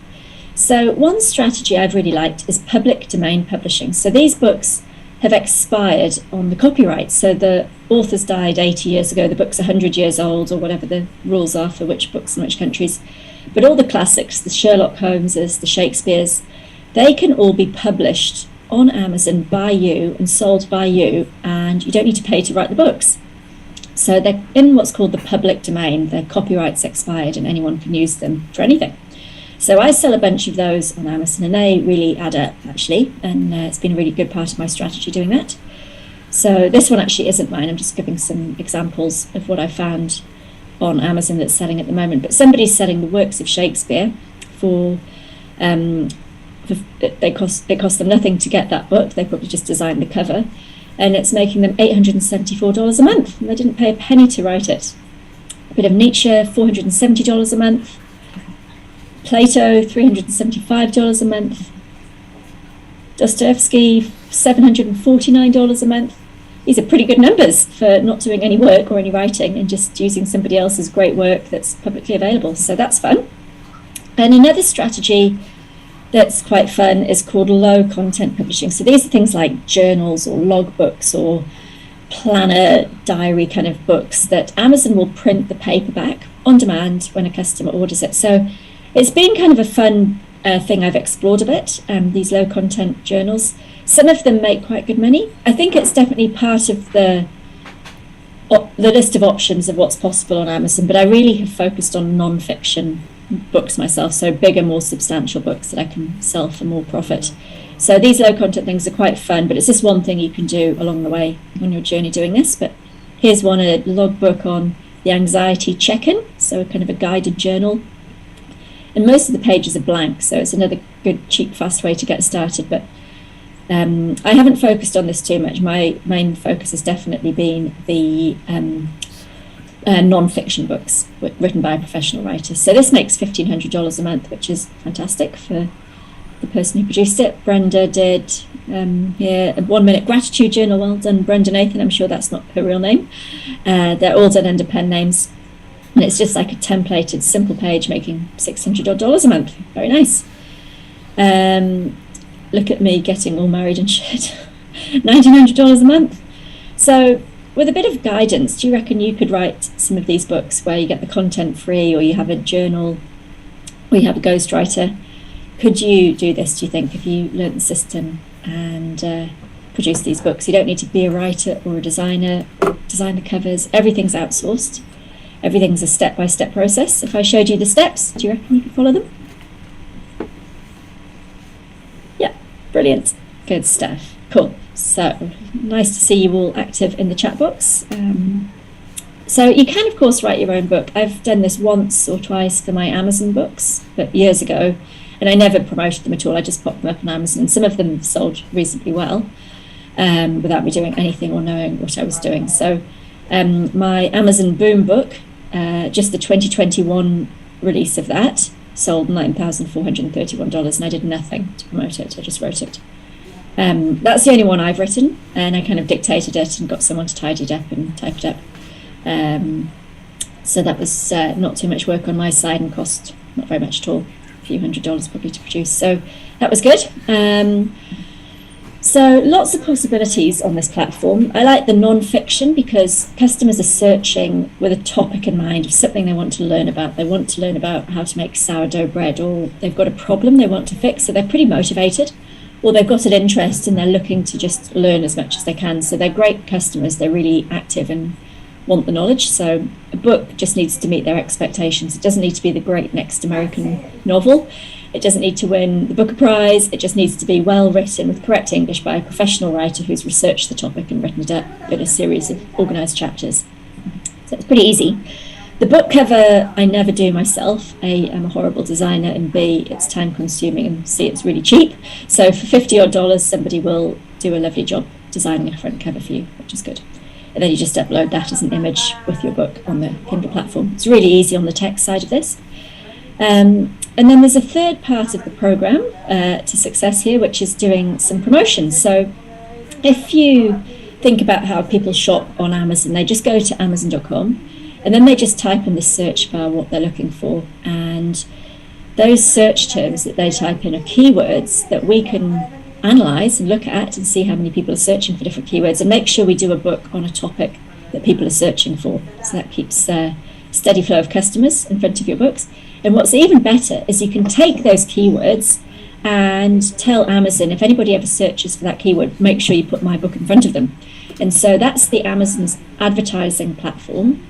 A: So one strategy I've really liked is public domain publishing. So these books have expired on the copyright. So the authors died 80 years ago, the book's 100 years old, or whatever the rules are for which books in which countries. But all the classics, the Sherlock Holmeses, the Shakespeares, they can all be published on Amazon by you and sold by you, and you don't need to pay to write the books. So they're in what's called the public domain. Their copyright's expired and anyone can use them for anything. So I sell a bunch of those on Amazon and they really add up actually, and it's been a really good part of my strategy doing that. So this one actually isn't mine. I'm just giving some examples of what I found on Amazon that's selling at the moment. But somebody's selling the works of Shakespeare for it cost them nothing to get that book. They probably just designed the cover, and it's making them $874 a month. And they didn't pay a penny to write it. A bit of Nietzsche, $470 a month. Plato, $375 a month. Dostoevsky, $749 a month. These are pretty good numbers for not doing any work or any writing and just using somebody else's great work that's publicly available. So that's fun. And another strategy that's quite fun is called low content publishing. So these are things like journals or logbooks or planner diary kind of books that Amazon will print the paperback on demand when a customer orders it. So it's been kind of a fun thing I've explored a bit, these low content journals. Some of them make quite good money. I think it's definitely part of the list of options of what's possible on Amazon, but I really have focused on non-fiction books myself, so bigger, more substantial books that I can sell for more profit. So these low content things are quite fun, but it's just one thing you can do along the way on your journey doing this. But Here's one, a logbook on the anxiety check-in, so kind of a guided journal. And most of the pages are blank, so it's another good, cheap, fast way to get started. But I haven't focused on this too much. My main focus has definitely been the non-fiction books written by professional writers. So this makes $1,500 a month, which is fantastic for the person who produced it. Brenda did here a 1-minute gratitude journal. Well done, Brenda Nathan. I'm sure that's not her real name. They're all done under pen names. And it's just like a templated, simple page making $600 a month. Very nice. Look at me getting all married and shit. $1,900 a month. So with a bit of guidance, do you reckon you could write some of these books where you get the content free, or you have a journal, or you have a ghostwriter? Could you do this, do you think, if you learnt the system and produce these books? You don't need to be a writer or a designer, design the covers. Everything's outsourced. Everything's a step-by-step process. If I showed you the steps, do you reckon you could follow them? Yeah, brilliant. Good stuff. Cool. So, nice to see you all active in the chat box. So you can, of course, write your own book. I've done this once or twice for my Amazon books, but years ago, and I never promoted them at all. I just popped them up on Amazon. Some of them sold reasonably well without me doing anything or knowing what I was doing. So my Amazon Boom book, just the 2021 release of that, sold $9,431, and I did nothing to promote it. I just wrote it. That's the only one I've written, and I kind of dictated it and got someone to tidy it up and type it up. So that was not too much work on my side and cost not very much at all, a few $100s probably to produce. So that was good. So lots of possibilities on this platform. I like the non-fiction because customers are searching with a topic in mind of something they want to learn about. They want to learn about how to make sourdough bread, or they've got a problem they want to fix, so they're pretty motivated, or they've got an interest and they're looking to just learn as much as they can. So they're great customers. They're really active and want the knowledge. So a book just needs to meet their expectations. It doesn't need to be the great next American novel. It doesn't need to win the Booker Prize. It just needs to be well written with correct English by a professional writer who's researched the topic and written it up in a series of organised chapters. So it's pretty easy. The book cover I never do myself. A, I'm a horrible designer, and B, it's time consuming, and C, it's really cheap. So for $50 somebody will do a lovely job designing a front cover for you, which is good. And then you just upload that as an image with your book on the Kindle platform. It's really easy on the tech side of this. And then there's a third part of the program to success here, which is doing some promotions. So if you think about how people shop on Amazon, they just go to Amazon.com and then they just type in the search bar what they're looking for. And those search terms that they type in are keywords that we can analyze and look at and see how many people are searching for different keywords, and make sure we do a book on a topic that people are searching for. So that keeps a steady flow of customers in front of your books. And what's even better is you can take those keywords and tell Amazon, if anybody ever searches for that keyword, make sure you put my book in front of them. And so that's the Amazon's advertising platform,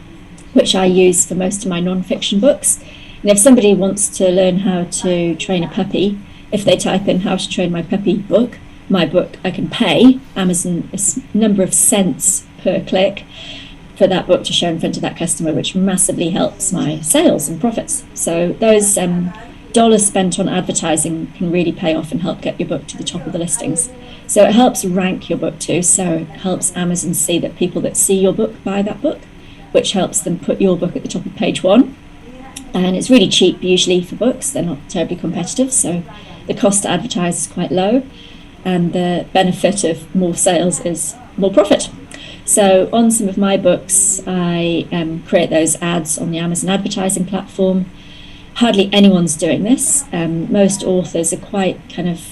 A: which I use for most of my non-fiction books. And if somebody wants to learn how to train a puppy, if they type in how to train my puppy book, my book, I can pay Amazon a number of cents per click for that book to show in front of that customer, which massively helps my sales and profits. So those dollars spent on advertising can really pay off and help get your book to the top of the listings. So it helps rank your book too. So it helps Amazon see that people that see your book buy that book, which helps them put your book at the top of page one. And it's really cheap usually for books. They're not terribly competitive. So the cost to advertise is quite low, and the benefit of more sales is more profit. So on some of my books, I create those ads on the Amazon advertising platform. Hardly anyone's doing this. Most authors are quite kind of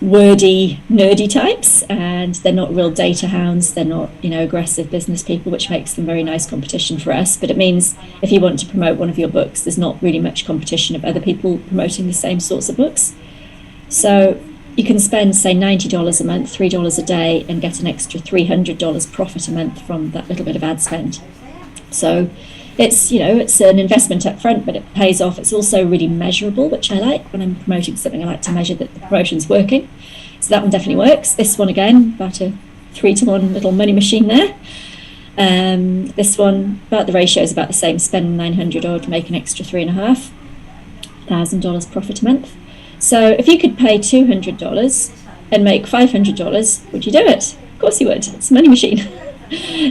A: wordy, nerdy types, and they're not real data hounds. They're not, aggressive business people, which makes them very nice competition for us. But it means if you want to promote one of your books, there's not really much competition of other people promoting the same sorts of books. So you can spend, say, $90 a month, $3 a day, and get an extra $300 profit a month from that little bit of ad spend. So it's an investment up front, but it pays off. It's also really measurable, which I like. When I'm promoting something, I like to measure that the promotion's working. So that one definitely works. This one, again, about a 3-to-1 little money machine there. This one, about the ratio is about the same. Spend 900 odd, make an extra $3,500 profit a month. So if you could pay $200 and make $500, would you do it? Of course you would. It's a money machine.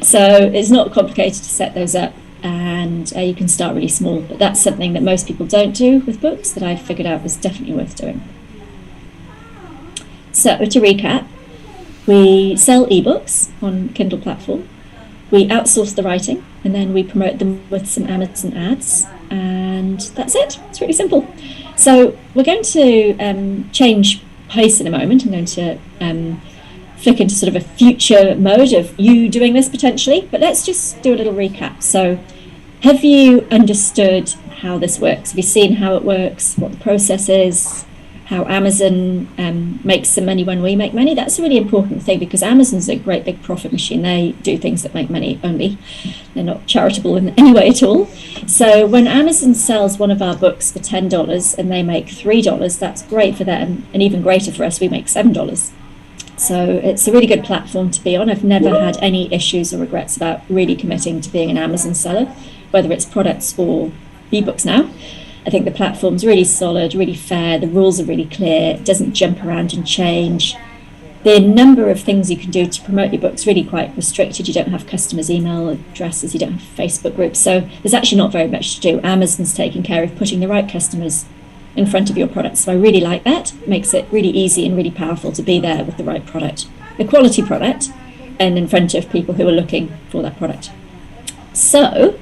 A: So it's not complicated to set those up, and you can start really small. But that's something that most people don't do with books that I figured out was definitely worth doing. So to recap, we sell ebooks on Kindle platform. We outsource the writing, and then we promote them with some Amazon ads, and that's it. It's really simple. So we're going to change pace in a moment. I'm going to flick into sort of a future mode of you doing this potentially, but let's just do a little recap. So have you understood how this works? Have you seen how it works, what the process is, how Amazon makes some money when we make money? That's a really important thing, because Amazon's a great big profit machine. They do things that make money only. They're not charitable in any way at all. So when Amazon sells one of our books for $10 and they make $3, that's great for them, and even greater for us, we make $7. So it's a really good platform to be on. I've never had any issues or regrets about really committing to being an Amazon seller, whether it's products or ebooks now. I think the platform's really solid, really fair. The rules are really clear. It doesn't jump around and change. The number of things you can do to promote your book's really quite restricted. You don't have customers' email addresses. You don't have Facebook groups. So there's actually not very much to do. Amazon's taking care of putting the right customers in front of your product. So I really like that. It makes it really easy and really powerful to be there with the right product, the quality product, and in front of people who are looking for that product. So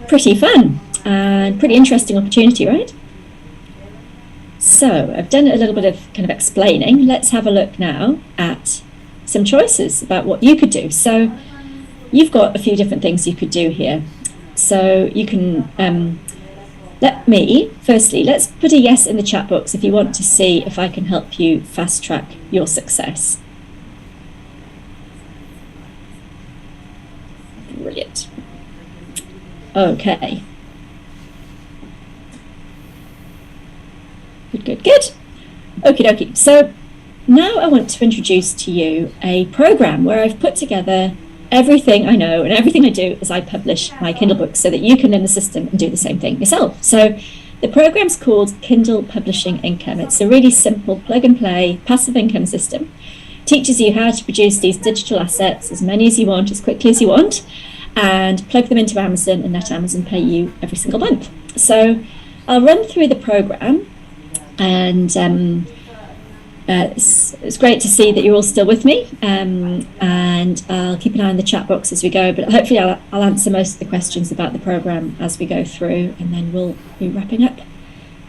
A: pretty fun and pretty interesting opportunity, right? So I've done a little bit of kind of explaining. Let's have a look now at some choices about what you could do. So you've got a few different things you could do here. So you can let's put a yes in the chat box if you want to see if I can help you fast track your success. Brilliant. Okay. Good. Okie dokie. So now I want to introduce to you a program where I've put together everything I know and everything I do as I publish my Kindle books, so that you can learn the system and do the same thing yourself. So the program's called Kindle Publishing Income. It's a really simple plug and play passive income system. Teaches you how to produce these digital assets, as many as you want, as quickly as you want, and plug them into Amazon and let Amazon pay you every single month. So I'll run through the program, and it's great to see that you're all still with me, and I'll keep an eye on the chat box as we go, but hopefully I'll answer most of the questions about the program as we go through, and then we'll be wrapping up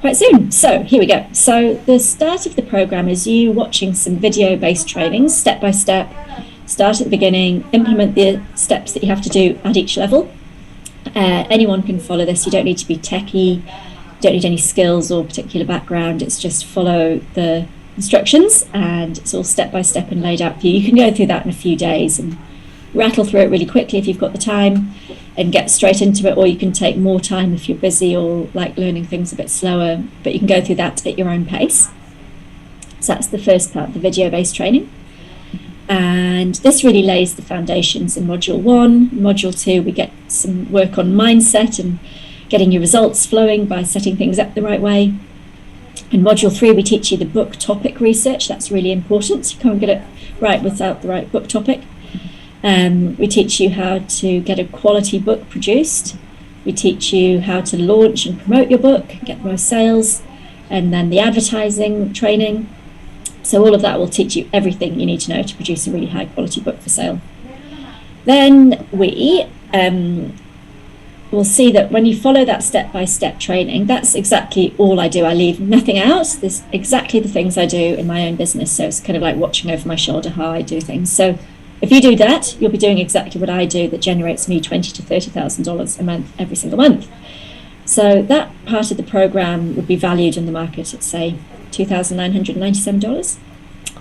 A: quite soon. So here we go. So the start of the program is you watching some video-based trainings, step by step. Start at the beginning, implement the steps that you have to do at each level. Anyone can follow this. You don't need to be techie, you don't need any skills or particular background. It's just follow the instructions, and it's all step by step and laid out for you. You can go through that in a few days and rattle through it really quickly if you've got the time and get straight into it, or you can take more time if you're busy or like learning things a bit slower, but you can go through that at your own pace. So that's the first part, the video-based training. And this really lays the foundations in Module 1. Module 2, we get some work on mindset and getting your results flowing by setting things up the right way. In Module 3, we teach you the book topic research. That's really important. You can't get it right without the right book topic. We teach you how to get a quality book produced. We teach you how to launch and promote your book, get the most sales, and then the advertising training. So all of that will teach you everything you need to know to produce a really high quality book for sale. Then we will see that when you follow that step-by-step training, that's exactly all I do. I leave nothing out. There's exactly the things I do in my own business. So it's kind of like watching over my shoulder how I do things. So if you do that, you'll be doing exactly what I do that generates me $20,000 to $30,000 a month, every single month. So that part of the program would be valued in the market at, say, $2,997.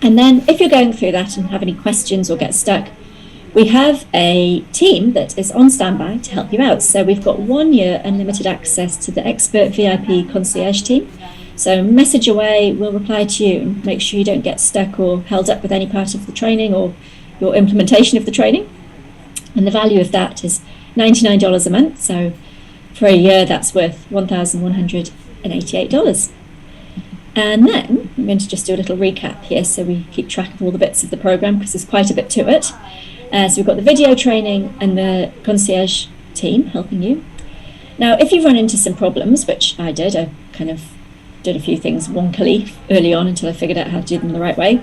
A: And then if you're going through that and have any questions or get stuck, we have a team that is on standby to help you out. So we've got 1 year unlimited access to the expert VIP concierge team. So message away, we'll reply to you, and make sure you don't get stuck or held up with any part of the training or your implementation of the training. And the value of that is $99 a month. So for a year, that's worth $1,188. And then I'm going to just do a little recap here so we keep track of all the bits of the program, because there's quite a bit to it. So we've got the video training and the concierge team helping you. Now, if you've run into some problems, which I did, I kind of did a few things wonkily early on until I figured out how to do them the right way.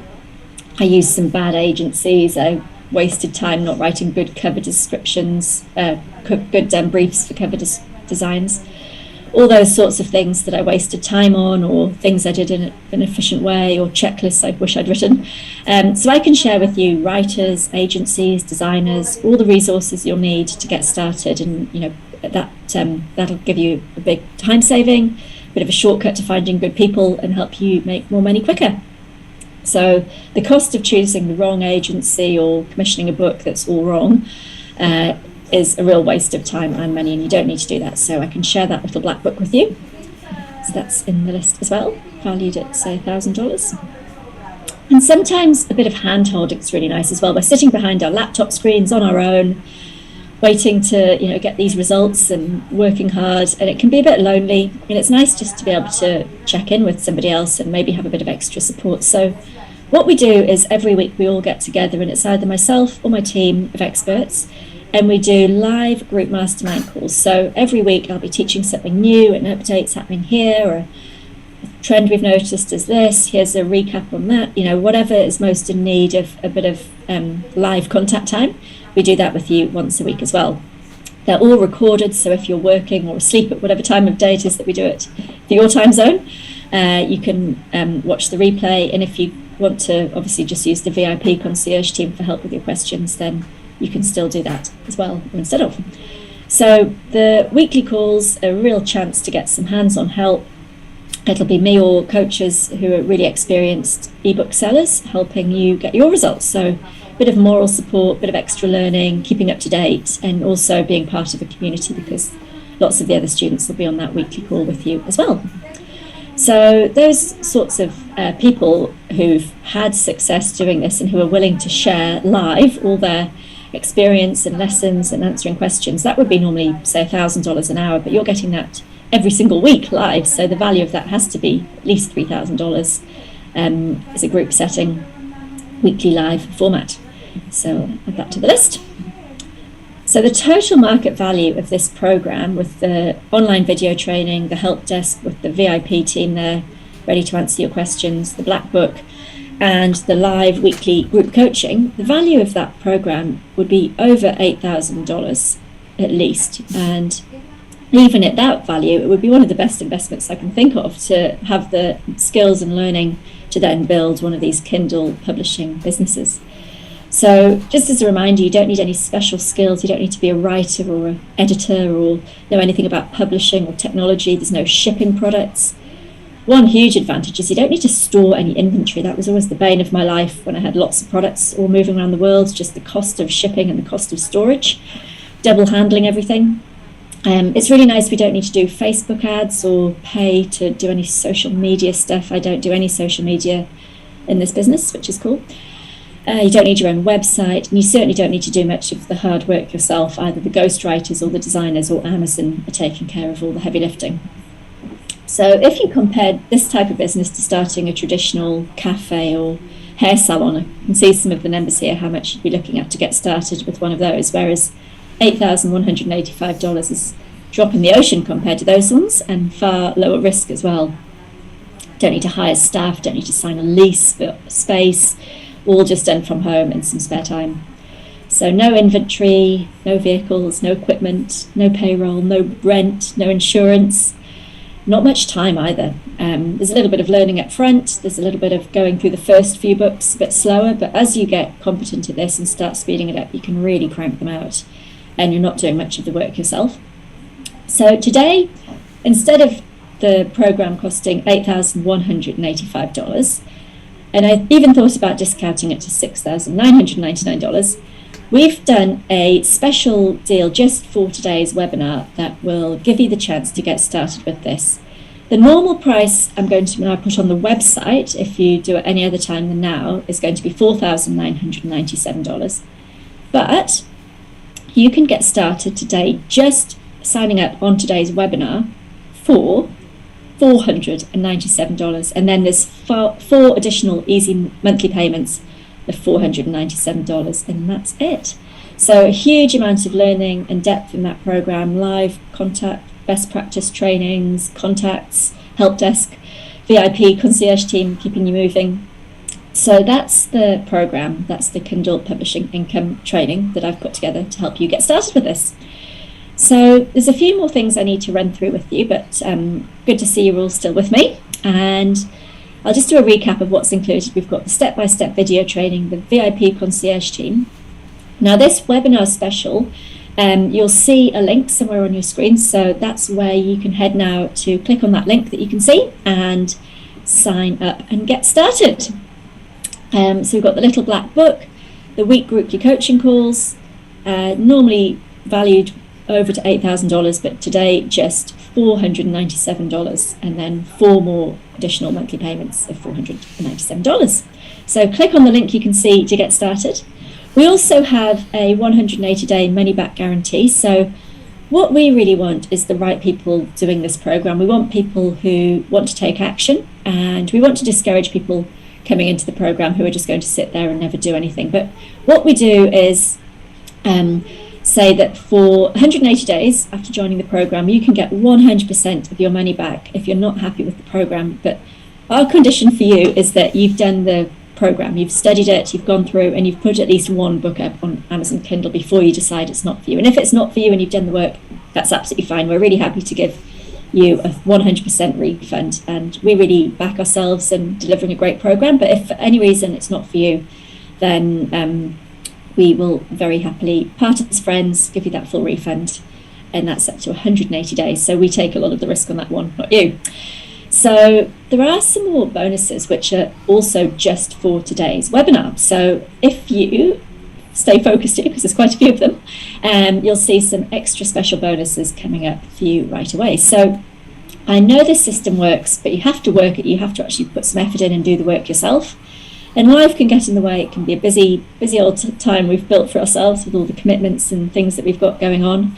A: I used some bad agencies. I wasted time not writing good cover descriptions, good briefs for cover designs. All those sorts of things that I wasted time on, or things I did in an efficient way, or checklists I wish I'd written. So I can share with you writers, agencies, designers, all the resources you'll need to get started, and that'll give you a big time saving, a bit of a shortcut to finding good people, and help you make more money quicker. So the cost of choosing the wrong agency or commissioning a book that's all wrong is a real waste of time and money, and you don't need to do that. So I can share that little black book with you. So that's in the list as well, valued at, say, $1,000. And sometimes a bit of hand-holding is really nice as well. We're sitting behind our laptop screens on our own, waiting to get these results and working hard, and it can be a bit lonely, and it's nice just to be able to check in with somebody else and maybe have a bit of extra support. So what we do is every week we all get together, and it's either myself or my team of experts, and we do live group mastermind calls. So every week I'll be teaching something new, an update's happening here, or a trend we've noticed is this, here's a recap on that, whatever is most in need of a bit of live contact time. We do that with you once a week as well. They're all recorded, so if you're working or asleep at whatever time of day it is that we do it for your time zone, you can watch the replay. And if you want to obviously just use the VIP concierge team for help with your questions, then you can still do that as well instead of. So the weekly calls are a real chance to get some hands-on help. It'll be me or coaches who are really experienced ebook sellers helping you get your results. So a bit of moral support, a bit of extra learning, keeping up to date, and also being part of a community, because lots of the other students will be on that weekly call with you as well. So those sorts of people who've had success doing this and who are willing to share live all their experience and lessons and answering questions, that would be normally, say, $1,000 an hour, but you're getting that every single week live, so the value of that has to be at least $3,000 as a group setting, weekly live format. So add that to the list. So the total market value of this program, with the online video training, the help desk with the VIP team there ready to answer your questions, the black book, and the live weekly group coaching, the value of that program would be over $8,000 at least. And even at that value, it would be one of the best investments I can think of, to have the skills and learning to then build one of these Kindle publishing businesses. So just as a reminder, you don't need any special skills. You don't need to be a writer or an editor or know anything about publishing or technology. There's no shipping products. One huge advantage is you don't need to store any inventory. That was always the bane of my life when I had lots of products all moving around the world, just the cost of shipping and the cost of storage, double handling everything. It's really nice we don't need to do Facebook ads or pay to do any social media stuff. I don't do any social media in this business, which is cool. You don't need your own website, and you certainly don't need to do much of the hard work yourself. Either the ghostwriters or the designers or Amazon are taking care of all the heavy lifting. So if you compared this type of business to starting a traditional cafe or hair salon, you can see some of the numbers here, how much you'd be looking at to get started with one of those, whereas $8,185 is a drop in the ocean compared to those ones, and far lower risk as well. Don't need to hire staff, don't need to sign a lease for space, all just done from home in some spare time. So no inventory, no vehicles, no equipment, no payroll, no rent, no insurance, not much time either. There's a little bit of learning up front, there's a little bit of going through the first few books a bit slower, but as you get competent at this and start speeding it up, you can really crank them out, and you're not doing much of the work yourself. So today, instead of the program costing $8,185, and I even thought about discounting it to $6,999, we've done a special deal just for today's webinar that will give you the chance to get started with this. The normal price I'm going to now put on the website, if you do it any other time than now, is going to be $4,997. But you can get started today just signing up on today's webinar for $497. And then there's four additional easy monthly payments of $497, and that's it. So a huge amount of learning and depth in that program: live contact, best practice trainings, contacts, help desk, VIP, concierge team keeping you moving. So that's the program. That's the Kindle Publishing Income training that I've put together to help you get started with this. So there's a few more things I need to run through with you, but good to see you're all still with me. And I'll just do a recap of what's included. We've got the step-by-step video training, the VIP concierge team. Now this webinar special, you'll see a link somewhere on your screen. So that's where you can head now to click on that link that you can see and sign up and get started. So we've got the little black book, the week grouply coaching calls, normally valued over to $8,000, but today just $497, and then 4 more additional monthly payments of $497. So click on the link you can see to get started. We also have a 180-day money-back guarantee. So what we really want is the right people doing this program. We want people who want to take action, and we want to discourage people coming into the program who are just going to sit there and never do anything. But what we do is say that for 180 days after joining the program, you can get 100% of your money back if you're not happy with the program. But our condition for you is that you've done the program, you've studied it, you've gone through, and you've put at least one book up on Amazon Kindle before you decide it's not for you. And if it's not for you and you've done the work, that's absolutely fine. We're really happy to give you a 100% refund, and we really back ourselves in delivering a great program. But if for any reason it's not for you, then we will very happily part as friends, give you that full refund, and that's up to 180 days. So we take a lot of the risk on that one, not you. So there are some more bonuses which are also just for today's webinar. So if you stay focused here, because there's quite a few of them, you'll see some extra special bonuses coming up for you right away. So I know this system works, but you have to work it. You have to actually put some effort in and do the work yourself. And life can get in the way. It can be a busy old time we've built for ourselves with all the commitments and things that we've got going on.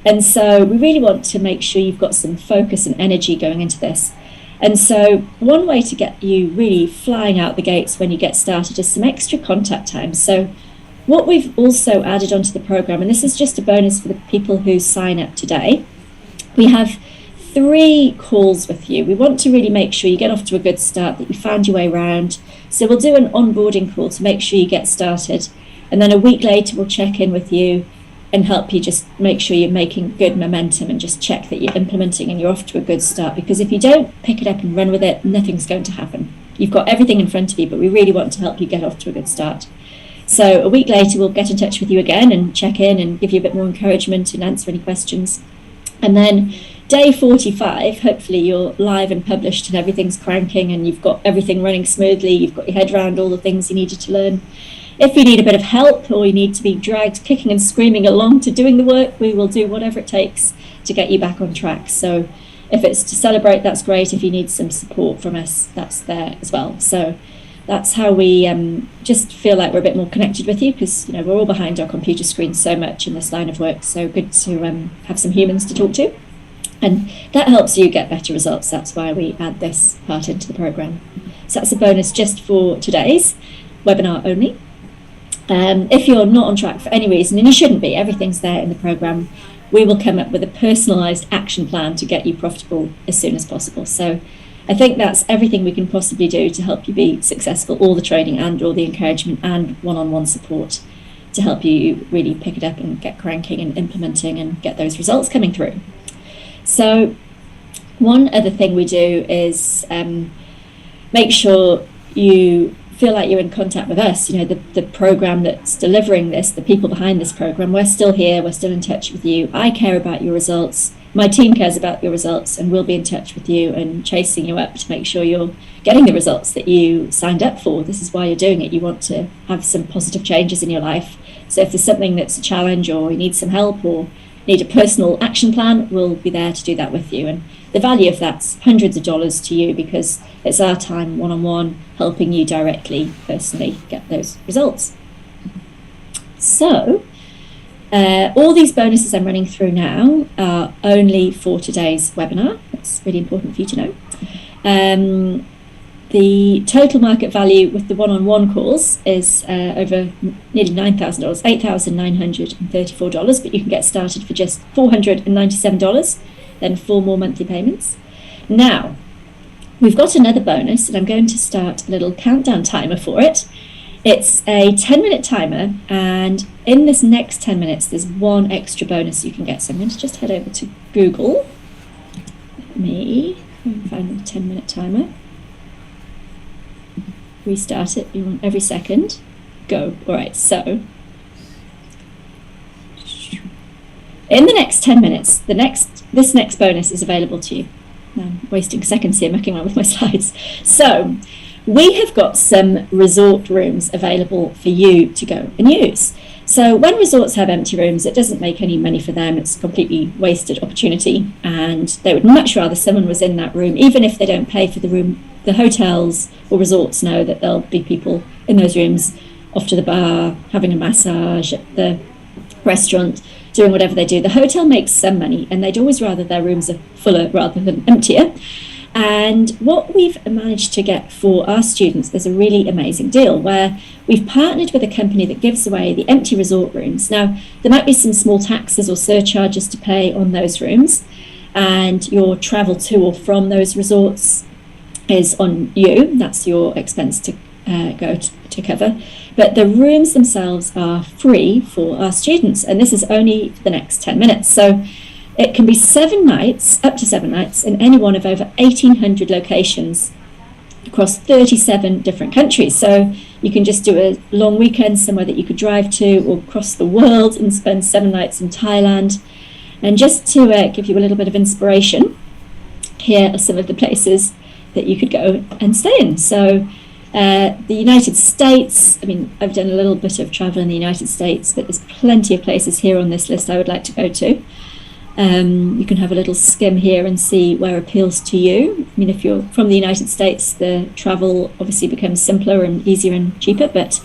A: And so we really want to make sure you've got some focus and energy going into this. And so one way to get you really flying out the gates when you get started is some extra contact time. So what we've also added onto the program, and this is just a bonus for the people who sign up today, we have 3 calls with you. We want to really make sure you get off to a good start, that you found your way around. So we'll do an onboarding call to make sure you get started. And then a week later, we'll check in with you and help you just make sure you're making good momentum and just check that you're implementing and you're off to a good start. Because if you don't pick it up and run with it, nothing's going to happen. You've got everything in front of you, but we really want to help you get off to a good start. So a week later, we'll get in touch with you again and check in and give you a bit more encouragement and answer any questions. And then day 45, hopefully you're live and published and everything's cranking and you've got everything running smoothly, you've got your head around all the things you needed to learn. If you need a bit of help or you need to be dragged kicking and screaming along to doing the work, we will do whatever it takes to get you back on track. So if it's to celebrate, that's great. If you need some support from us, that's there as well. So that's how we just feel like we're a bit more connected with you, because we're all behind our computer screens so much in this line of work. So good to have some humans to talk to. And that helps you get better results. That's why we add this part into the program. So that's a bonus just for today's webinar only. If you're not on track for any reason, and you shouldn't be, everything's there in the program, we will come up with a personalised action plan to get you profitable as soon as possible. So I think that's everything we can possibly do to help you be successful, all the training and all the encouragement and one-on-one support to help you really pick it up and get cranking and implementing and get those results coming through. So one other thing we do is make sure you feel like you're in contact with us. The program that's delivering this, the people behind this program, we're still here, we're still in touch with you. I care about your results. My team cares about your results, and we'll be in touch with you and chasing you up to make sure you're getting the results that you signed up for. This is why you're doing it. You want to have some positive changes in your life. So if there's something that's a challenge, or you need some help, or need a personal action plan, we'll be there to do that with you. And the value of that's hundreds of dollars to you, because it's our time one-on-one helping you directly, personally get those results. So All these bonuses I'm running through now are only for today's webinar. That's really important for you to know. The total market value with the one-on-one calls is over nearly $9,000, $8,934, but you can get started for just $497, then 4 more monthly payments. Now, we've got another bonus, and I'm going to start a little countdown timer for it. It's a 10-minute timer, and in this next 10 minutes, there's one extra bonus you can get. So I'm going to just head over to Google. Let me find the 10-minute timer. Restart it. You want every second. Go. All right. So in the next 10 minutes, this next bonus is available to you. I'm wasting seconds here mucking around with my slides. So we have got some resort rooms available for you to go and use. So when resorts have empty rooms, it doesn't make any money for them. It's a completely wasted opportunity, and they would much rather someone was in that room, even if they don't pay for the room. The hotels or resorts know that there'll be people in those rooms, off to the bar, having a massage, at the restaurant, doing whatever they do. The hotel makes some money, and they'd always rather their rooms are fuller rather than emptier. And what we've managed to get for our students is a really amazing deal where we've partnered with a company that gives away the empty resort rooms. Now, there might be some small taxes or surcharges to pay on those rooms, and your travel to or from those resorts is on you. That's your expense to to cover. But the rooms themselves are free for our students, and this is only for the next 10 minutes. So it can be 7 nights, up to 7 nights, in any one of over 1,800 locations across 37 different countries. So you can just do a long weekend somewhere that you could drive to, or across the world and spend 7 nights in Thailand. And just to give you a little bit of inspiration, here are some of the places that you could go and stay in. So the United States, I mean, I've done a little bit of travel in the United States, but there's plenty of places here on this list I would like to go to. You can have a little skim here and see where appeals to you. I mean, if you're from the United States, the travel obviously becomes simpler and easier and cheaper, but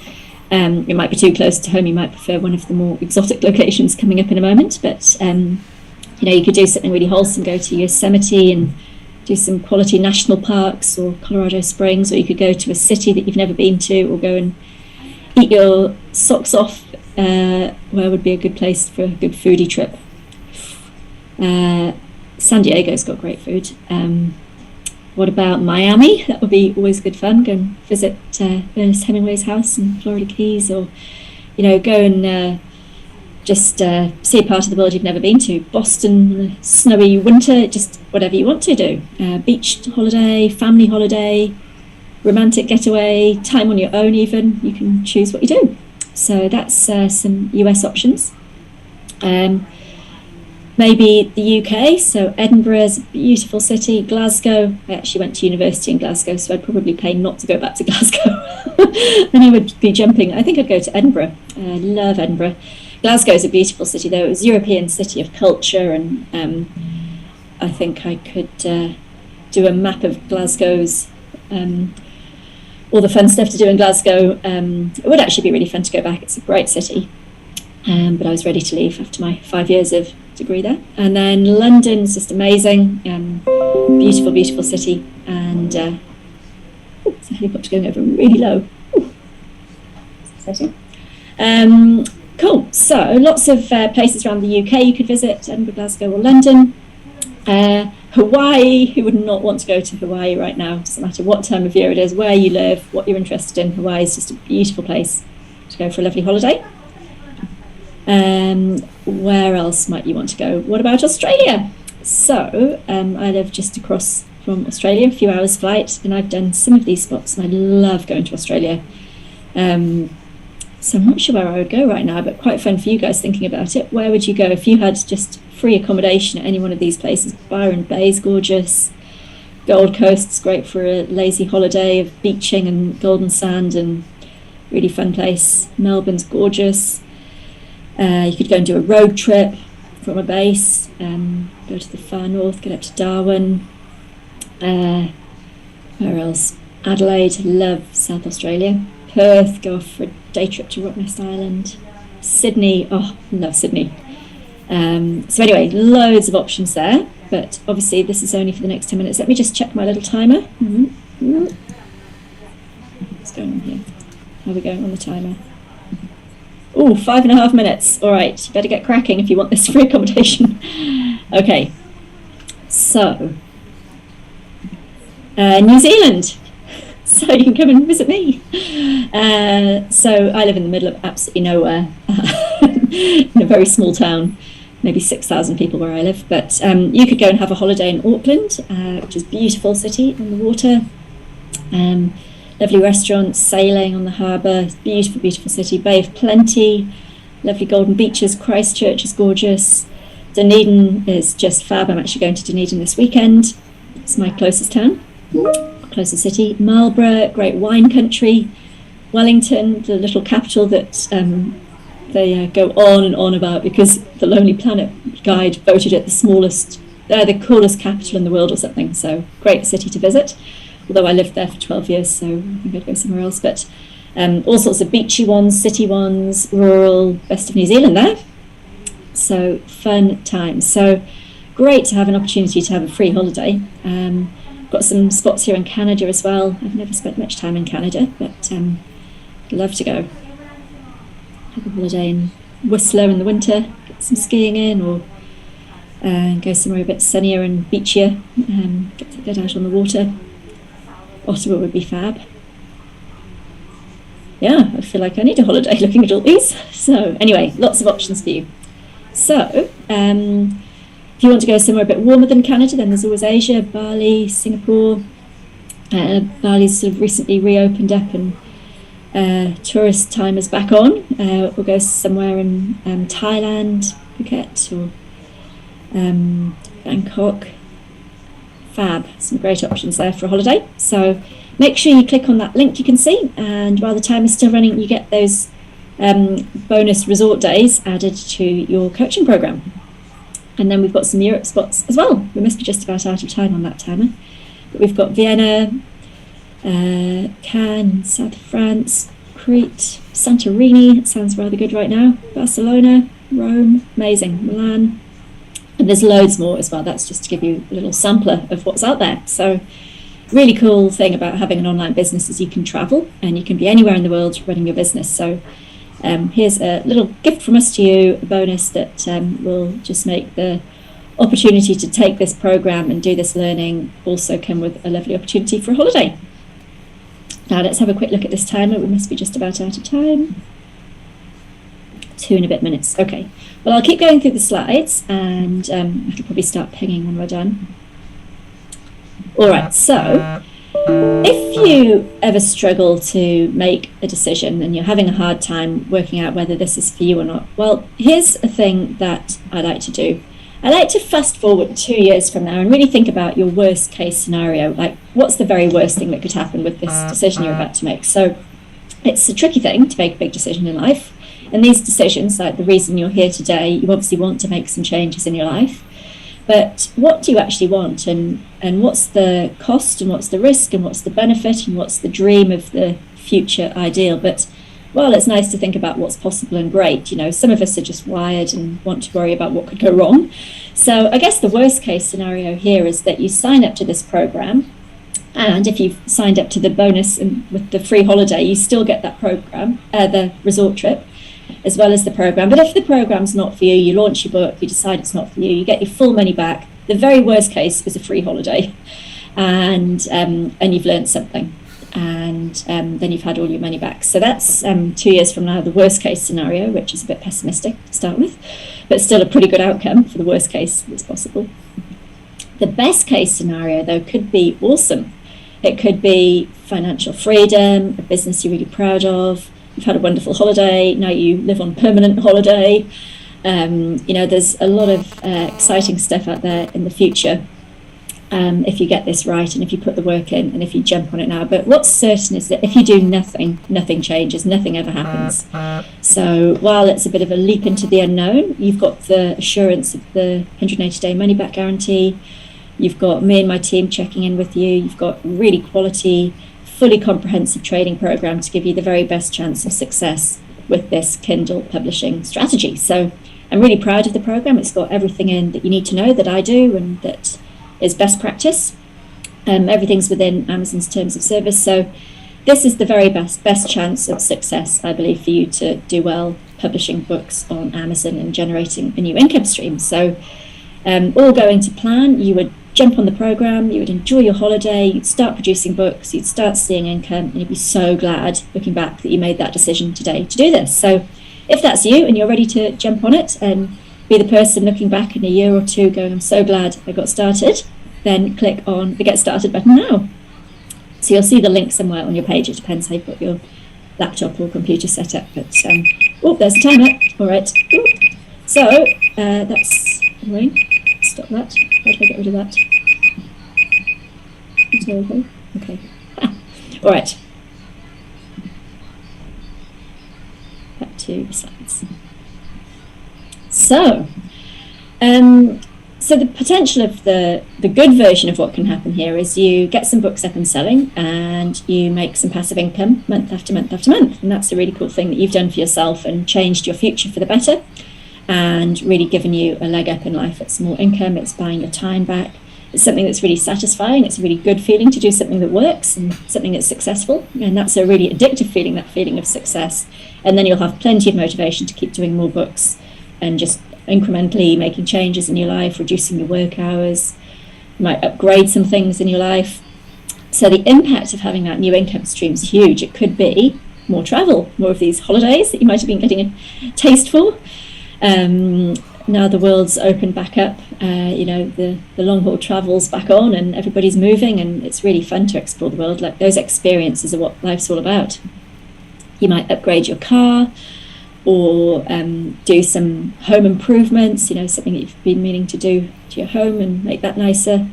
A: it might be too close to home. You might prefer one of the more exotic locations coming up in a moment. But, you could do something really wholesome, go to Yosemite and do some quality national parks, or Colorado Springs, or you could go to a city that you've never been to, or go and eat your socks off. Where would be a good place for a good foodie trip? San Diego's got great food. What about Miami? That would be always good fun. Go and visit Ernest Hemingway's house in Florida Keys, or go and just see a part of the world you've never been to. Boston, snowy winter, just whatever you want to do. Beach holiday, family holiday, romantic getaway, time on your own even. You can choose what you do. So that's some US options. Maybe the UK, so Edinburgh is a beautiful city. Glasgow, I actually went to university in Glasgow, so I'd probably pay not to go back to Glasgow. Then I would be jumping. I think I'd go to Edinburgh. I love Edinburgh. Glasgow is a beautiful city, though. It was a European city of culture, and I think I could do a map of Glasgow's, all the fun stuff to do in Glasgow. It would actually be really fun to go back. It's a great city. But I was ready to leave after my 5 years of degree there. And then London's just amazing, beautiful, beautiful city. And it's a helicopter going over really low. Exciting. Cool. So lots of places around the UK you could visit: Edinburgh, Glasgow, or London. Hawaii. Who would not want to go to Hawaii right now? Doesn't matter what time of year it is, where you live, what you're interested in. Hawaii is just a beautiful place to go for a lovely holiday. Where else might you want to go? What about Australia? So I live just across from Australia, a few hours flight, and I've done some of these spots, and I love going to Australia. So I'm not sure where I would go right now, but quite fun for you guys thinking about it. Where would you go if you had just free accommodation at any one of these places? Byron Bay's gorgeous. Gold Coast's great for a lazy holiday of beaching and golden sand, and really fun place. Melbourne's gorgeous. You could go and do a road trip from a base, go to the far north, get up to Darwin. Where else? Adelaide, love South Australia. Perth, go off for a day trip to Rottnest Island. Sydney. Oh, love Sydney. So anyway, loads of options there, but obviously this is only for the next 10 minutes. Let me just check my little timer. What's going on here? How are we going on the timer? Oh, 5.5 minutes. All right, you better get cracking if you want this free accommodation. Okay, so New Zealand. So you can come and visit me. So I live in the middle of absolutely nowhere, in a very small town, maybe 6,000 people where I live. But you could go and have a holiday in Auckland, which is a beautiful city on the water. Lovely restaurants, sailing on the harbour, beautiful, beautiful city, Bay of Plenty, lovely golden beaches, Christchurch is gorgeous. Dunedin is just fab. I'm actually going to Dunedin this weekend. It's my closest town, closest city. Marlborough, great wine country. Wellington, the little capital that they go on and on about because the Lonely Planet guide voted it the coolest capital in the world or something. So great city to visit. Although I lived there for 12 years, so I think I'd go somewhere else. But all sorts of beachy ones, city ones, rural, best of New Zealand there. So fun times. So great to have an opportunity to have a free holiday. Got some spots here in Canada as well. I've never spent much time in Canada, but I'd love to go. Have a holiday in Whistler in the winter, get some skiing in, or go somewhere a bit sunnier and beachier, get out on the water. Ottawa would be fab. Yeah, I feel like I need a holiday looking at all these. So anyway, lots of options for you. So if you want to go somewhere a bit warmer than Canada, then there's always Asia, Bali, Singapore. Bali's sort of recently reopened up and tourist time is back on. We'll go somewhere in Thailand, Phuket, or Bangkok. Fab, some great options there for a holiday. So make sure you click on that link you can see, and while the time is still running, you get those bonus resort days added to your coaching program. And then we've got some Europe spots as well. We must be just about out of time on that timer, but we've got Vienna, Cannes, south of France, Crete, Santorini, it sounds rather good right now, Barcelona, Rome, amazing, Milan. And there's loads more as well. That's just to give you a little sampler of what's out there. So really cool thing about having an online business is you can travel and you can be anywhere in the world running your business. So here's a little gift from us to you, a bonus that will just make the opportunity to take this program and do this learning also come with a lovely opportunity for a holiday. Now let's have a quick look at this timer. We must be just about out of time. 2 and a bit minutes. Okay. Well, I'll keep going through the slides and I'll probably start pinging when we're done. All right, so if you ever struggle to make a decision and you're having a hard time working out whether this is for you or not, well, here's a thing that I like to do. I like to fast forward 2 years from now and really think about your worst case scenario, like what's the very worst thing that could happen with this decision you're about to make. So it's a tricky thing to make a big decision in life. And these decisions, like the reason you're here today, you obviously want to make some changes in your life. But what do you actually want? And what's the cost and what's the risk and what's the benefit and what's the dream of the future ideal? But while it's nice to think about what's possible and great, you know, some of us are just wired and want to worry about what could go wrong. So I guess the worst case scenario here is that you sign up to this program. And if you've signed up to the bonus and with the free holiday, you still get that program, the resort trip, as well as the program. But if the program's not for you, you launch your book, you decide it's not for you, you get your full money back. The very worst case is a free holiday, and you've learned something, and then you've had all your money back. So that's 2 years from now, the worst case scenario, which is a bit pessimistic to start with, but still a pretty good outcome for the worst case that's possible. The best case scenario, though, could be awesome. It could be financial freedom, a business you're really proud of. You've had a wonderful holiday, now you live on permanent holiday. You know, there's a lot of exciting stuff out there in the future if you get this right and if you put the work in and if you jump on it now. But what's certain is that if you do nothing, nothing changes, nothing ever happens. So while it's a bit of a leap into the unknown, you've got the assurance of the 180-day money-back guarantee. You've got me and my team checking in with you. You've got really quality, fully comprehensive training program to give you the very best chance of success with this Kindle publishing strategy. So I'm really proud of the program. It's got everything in that you need to know that I do and that is best practice. Everything's within Amazon's terms of service. So this is the very best chance of success, I believe, for you to do well publishing books on Amazon and generating a new income stream. So all going to plan, you would jump on the program, you would enjoy your holiday, you'd start producing books, you'd start seeing income, and you'd be so glad looking back that you made that decision today to do this. So if that's you and you're ready to jump on it and be the person looking back in a year or two going, I'm so glad I got started, then click on the Get Started button now. So you'll see the link somewhere on your page. It depends how you've got your laptop or computer set up. But there's the timer. All right. Ooh. So that's annoying. Stop that. How do I get rid of that? Okay. All right. Back to the slides. So the potential of the good version of what can happen here is you get some books up and selling and you make some passive income month after month after month. And that's a really cool thing that you've done for yourself and changed your future for the better and really given you a leg up in life. It's more income, it's buying your time back. It's something that's really satisfying. It's a really good feeling to do something that works and something that's successful. And that's a really addictive feeling, that feeling of success. And then you'll have plenty of motivation to keep doing more books and just incrementally making changes in your life, reducing your work hours. You might upgrade some things in your life. So the impact of having that new income stream is huge. It could be more travel, more of these holidays that you might have been getting a taste for. Now the world's opened back up, the long haul travel's back on and everybody's moving and it's really fun to explore the world. Like those experiences are what life's all about. You might upgrade your car or do some home improvements, something that you've been meaning to do to your home and make that nicer.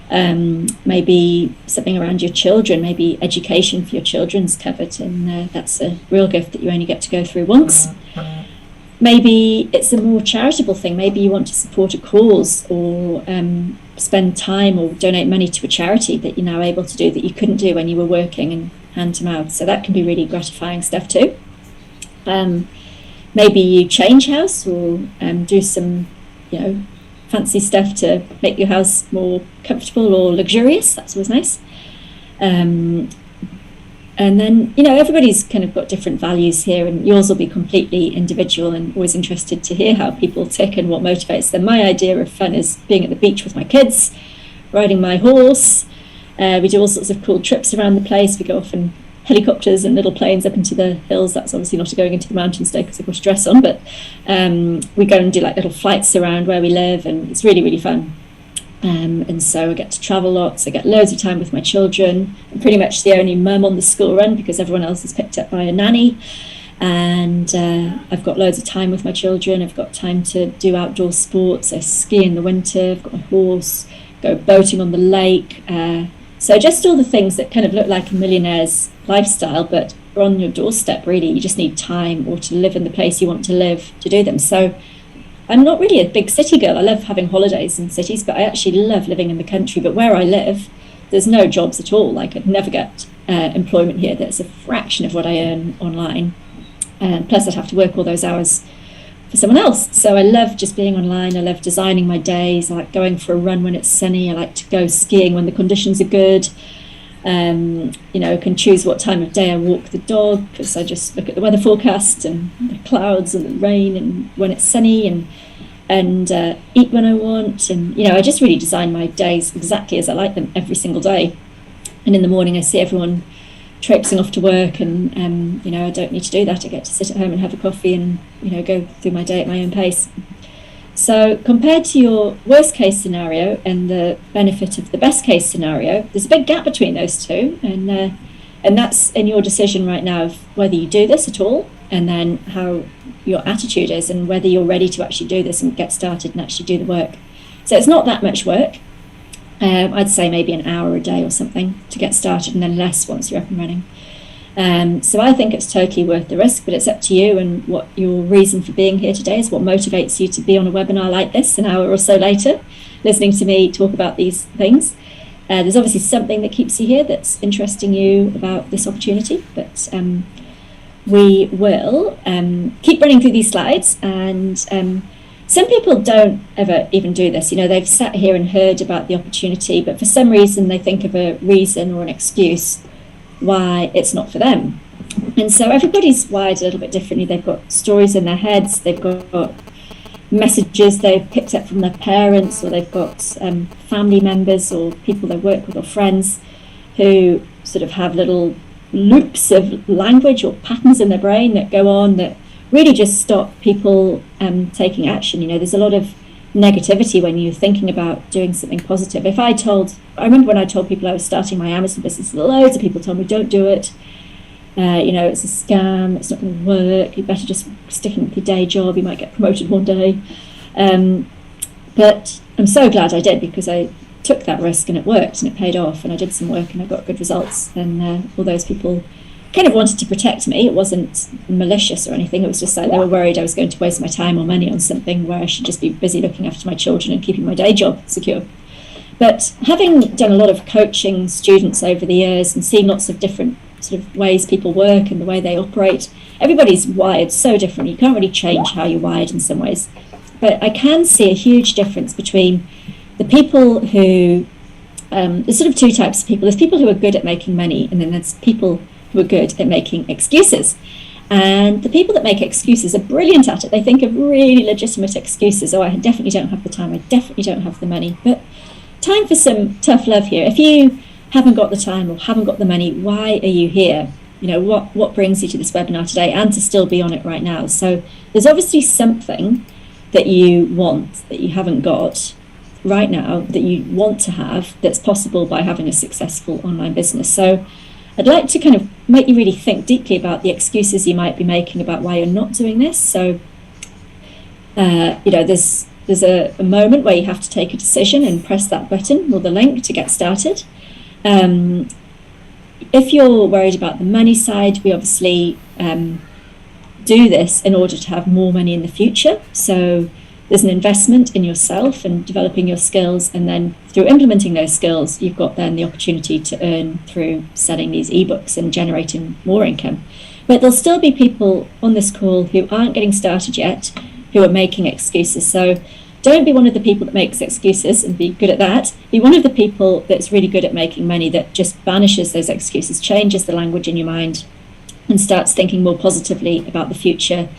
A: Maybe something around your children, maybe education for your children's covered and that's a real gift that you only get to go through once. Maybe it's a more charitable thing. Maybe you want to support a cause or spend time or donate money to a charity that you're now able to do that you couldn't do when you were working and hand to mouth. So that can be really gratifying stuff too. Maybe you change house or do some, fancy stuff to make your house more comfortable or luxurious. That's always nice. And then, everybody's kind of got different values here and yours will be completely individual and always interested to hear how people tick and what motivates them. My idea of fun is being at the beach with my kids, riding my horse. We do all sorts of cool trips around the place. We go off in helicopters and little planes up into the hills. That's obviously not going into the mountains today because I've got a dress on, but we go and do like little flights around where we live and it's really, really fun. And so I get to travel lots. I get loads of time with my children. I'm pretty much the only mum on the school run because everyone else is picked up by a nanny. And I've got loads of time with my children. I've got time to do outdoor sports. I ski in the winter. I've got a horse, go boating on the lake. So just all the things that kind of look like a millionaire's lifestyle, but are on your doorstep, really. You just need time or to live in the place you want to live to do them. So I'm not really a big city girl. I love having holidays in cities, but I actually love living in the country. But where I live, there's no jobs at all. Like I'd never get employment here. That's a fraction of what I earn online. Plus I'd have to work all those hours for someone else. So I love just being online. I love designing my days. I like going for a run when it's sunny. I like to go skiing when the conditions are good. I can choose what time of day I walk the dog because I just look at the weather forecast and the clouds and the rain and when it's sunny and eat when I want. And, I just really design my days exactly as I like them every single day. And in the morning I see everyone traipsing off to work and, I don't need to do that. I get to sit at home and have a coffee and, go through my day at my own pace. So compared to your worst case scenario and the benefit of the best case scenario, there's a big gap between those two. And that's in your decision right now of whether you do this at all and then how your attitude is and whether you're ready to actually do this and get started and actually do the work. So it's not that much work. I'd say maybe an hour a day or something to get started and then less once you're up and running. So I think it's totally worth the risk, but it's up to you and what your reason for being here today is, what motivates you to be on a webinar like this an hour or so later, listening to me talk about these things. There's obviously something that keeps you here that's interesting you about this opportunity, but we will keep running through these slides, and some people don't ever even do this. They've sat here and heard about the opportunity, but for some reason they think of a reason or an excuse why it's not for them. And so everybody's wired a little bit differently. They've got stories in their heads, they've got messages they've picked up from their parents, or they've got family members or people they work with or friends who sort of have little loops of language or patterns in their brain that go on that really just stop people taking action. There's a lot of negativity when you're thinking about doing something positive. I remember when I told people I was starting my Amazon business, loads of people told me, don't do it. It's a scam, it's not going to work, you better just stick with your day job, you might get promoted one day. But I'm so glad I did, because I took that risk and it worked and it paid off, and I did some work and I got good results. And all those people kind of wanted to protect me. It wasn't malicious or anything, it was just like they were worried I was going to waste my time or money on something where I should just be busy looking after my children and keeping my day job secure. But having done a lot of coaching students over the years and seen lots of different sort of ways people work and the way they operate, everybody's wired so differently. You can't really change how you're wired in some ways. But I can see a huge difference between the people who, there's sort of two types of people. There's people who are good at making money, and then there's people who are good at making excuses. And the people that make excuses are brilliant at it. They think of really legitimate excuses. Oh, I definitely don't have the time, I definitely don't have the money. But time for some tough love here. If you haven't got the time or haven't got the money, why are you here? What brings you to this webinar today and to still be on it right now? So there's obviously something that you want that you haven't got right now that you want to have, that's possible by having a successful online business. So I'd like to kind of make you really think deeply about the excuses you might be making about why you're not doing this. So there's a moment where you have to take a decision and press that button or the link to get started. If you're worried about the money side, we obviously do this in order to have more money in the future. So there's an investment in yourself and developing your skills, and then through implementing those skills, you've got then the opportunity to earn through selling these ebooks and generating more income. But there'll still be people on this call who aren't getting started yet, who are making excuses. So don't be one of the people that makes excuses and be good at that. Be one of the people that's really good at making money, that just banishes those excuses, changes the language in your mind, and starts thinking more positively about the future,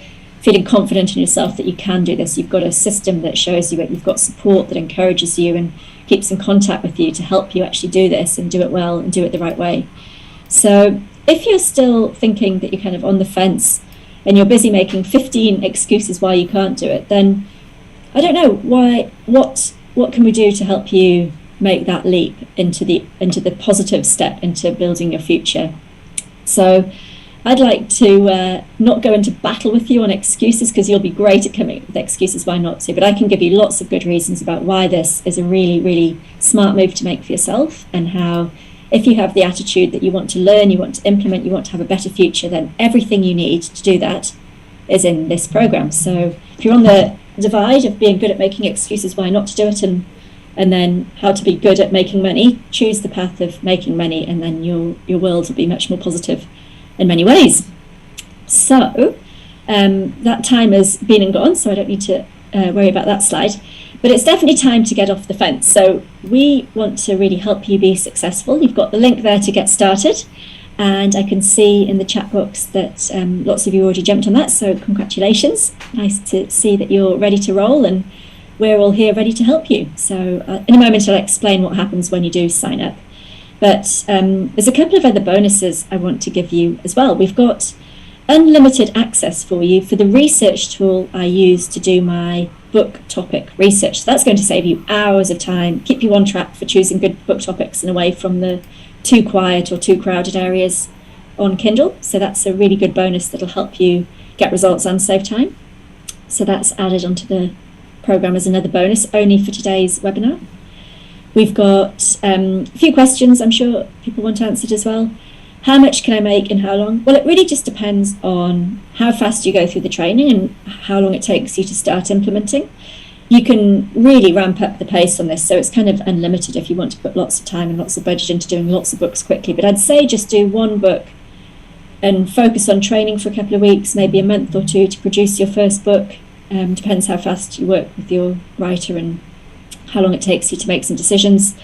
A: feeling confident in yourself that you can do this. You've got a system that shows you it. You've got support that encourages you and keeps in contact with you to help you actually do this and do it well and do it the right way. So if you're still thinking that you're kind of on the fence and you're busy making 15 excuses why you can't do it, then I don't know what can we do to help you make that leap into the positive step into building your future. So I'd like to not go into battle with you on excuses, because you'll be great at coming up with excuses why not to, but I can give you lots of good reasons about why this is a really, really smart move to make for yourself, and how if you have the attitude that you want to learn, you want to implement, you want to have a better future, then everything you need to do that is in this program. So if you're on the divide of being good at making excuses why not to do it, and then how to be good at making money, choose the path of making money, and then your world will be much more positive in many ways. So that time has been and gone, so I don't need to worry about that slide, but it's definitely time to get off the fence. So we want to really help you be successful. You've got the link there to get started, and I can see in the chat box that lots of you already jumped on that, so congratulations. Nice to see that you're ready to roll, and we're all here ready to help you. So in a moment I'll explain what happens when you do sign up. But there's a couple of other bonuses I want to give you as well. We've got unlimited access for you for the research tool I use to do my book topic research. So that's going to save you hours of time, keep you on track for choosing good book topics and away from the too quiet or too crowded areas on Kindle. So that's a really good bonus that'll help you get results and save time. So that's added onto the program as another bonus only for today's webinar. We've got a few questions I'm sure people want answered as well. How much can I make in how long? Well, it really just depends on how fast you go through the training and how long it takes you to start implementing. You can really ramp up the pace on this, so it's kind of unlimited if you want to put lots of time and lots of budget into doing lots of books quickly. But I'd say just do one book and focus on training for a couple of weeks, maybe a month or two, to produce your first book. Depends how fast you work with your writer and how long it takes you to make some decisions.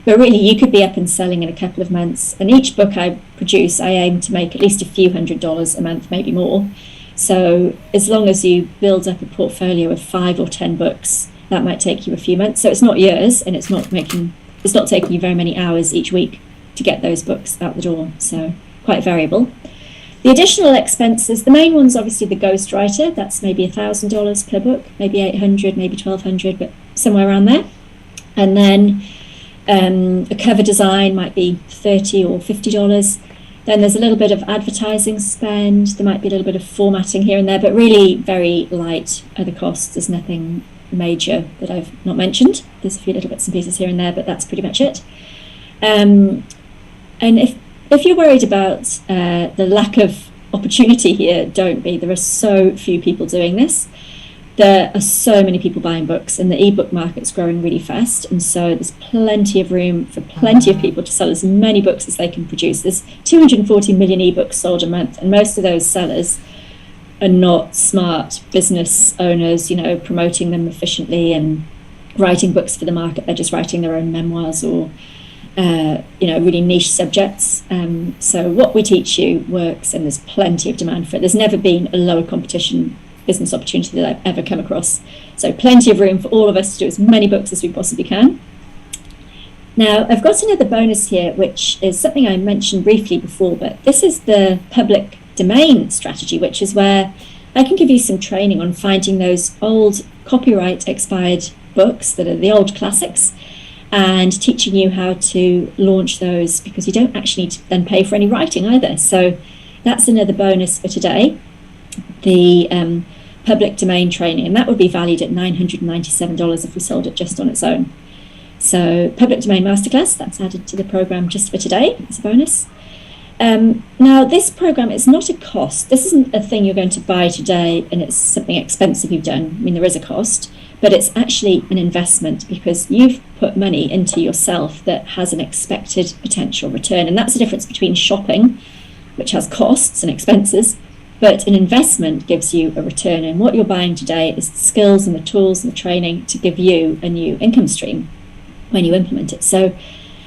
A: But really, you could be up and selling in a couple of months. And each book I produce, I aim to make at least a few $100s a month, maybe more. So as long as you build up a portfolio of 5 or 10 books, that might take you a few months. So it's not years, and it's not taking you very many hours each week to get those books out the door. So quite variable. The additional expenses, the main one's obviously the ghostwriter. That's maybe $1,000 per book, maybe $800, maybe $1,200, but somewhere around there. And then a cover design might be $30 or $50. Then there's a little bit of advertising spend. There might be a little bit of formatting here and there, but really very light other costs. There's nothing major that I've not mentioned. There's a few little bits and pieces here and there, but that's pretty much it. And if you're worried about the lack of opportunity here, don't be. There are so few people doing this. There are so many people buying books, and the ebook market's growing really fast, and so there's plenty of room for plenty of people to sell as many books as they can produce. There's 240 million ebooks sold a month, and most of those sellers are not smart business owners, promoting them efficiently and writing books for the market. They're just writing their own memoirs or really niche subjects. So what we teach you works, and there's plenty of demand for it. There's never been a lower competition business opportunity that I've ever come across. So plenty of room for all of us to do as many books as we possibly can. Now, I've got another bonus here, which is something I mentioned briefly before, but this is the public domain strategy, which is where I can give you some training on finding those old copyright expired books that are the old classics, and teaching you how to launch those, because you don't actually need to then pay for any writing either. So that's another bonus for today, the public domain training, and that would be valued at $997 if we sold it just on its own. So public domain masterclass, that's added to the program just for today. It's a bonus. Now, this program is not a cost. This isn't a thing you're going to buy today and it's something expensive you've done. I mean, there is a cost, but it's actually an investment, because you've put money into yourself that has an expected potential return. And that's the difference between shopping, which has costs and expenses, but an investment gives you a return. And what you're buying today is the skills and the tools and the training to give you a new income stream when you implement it. So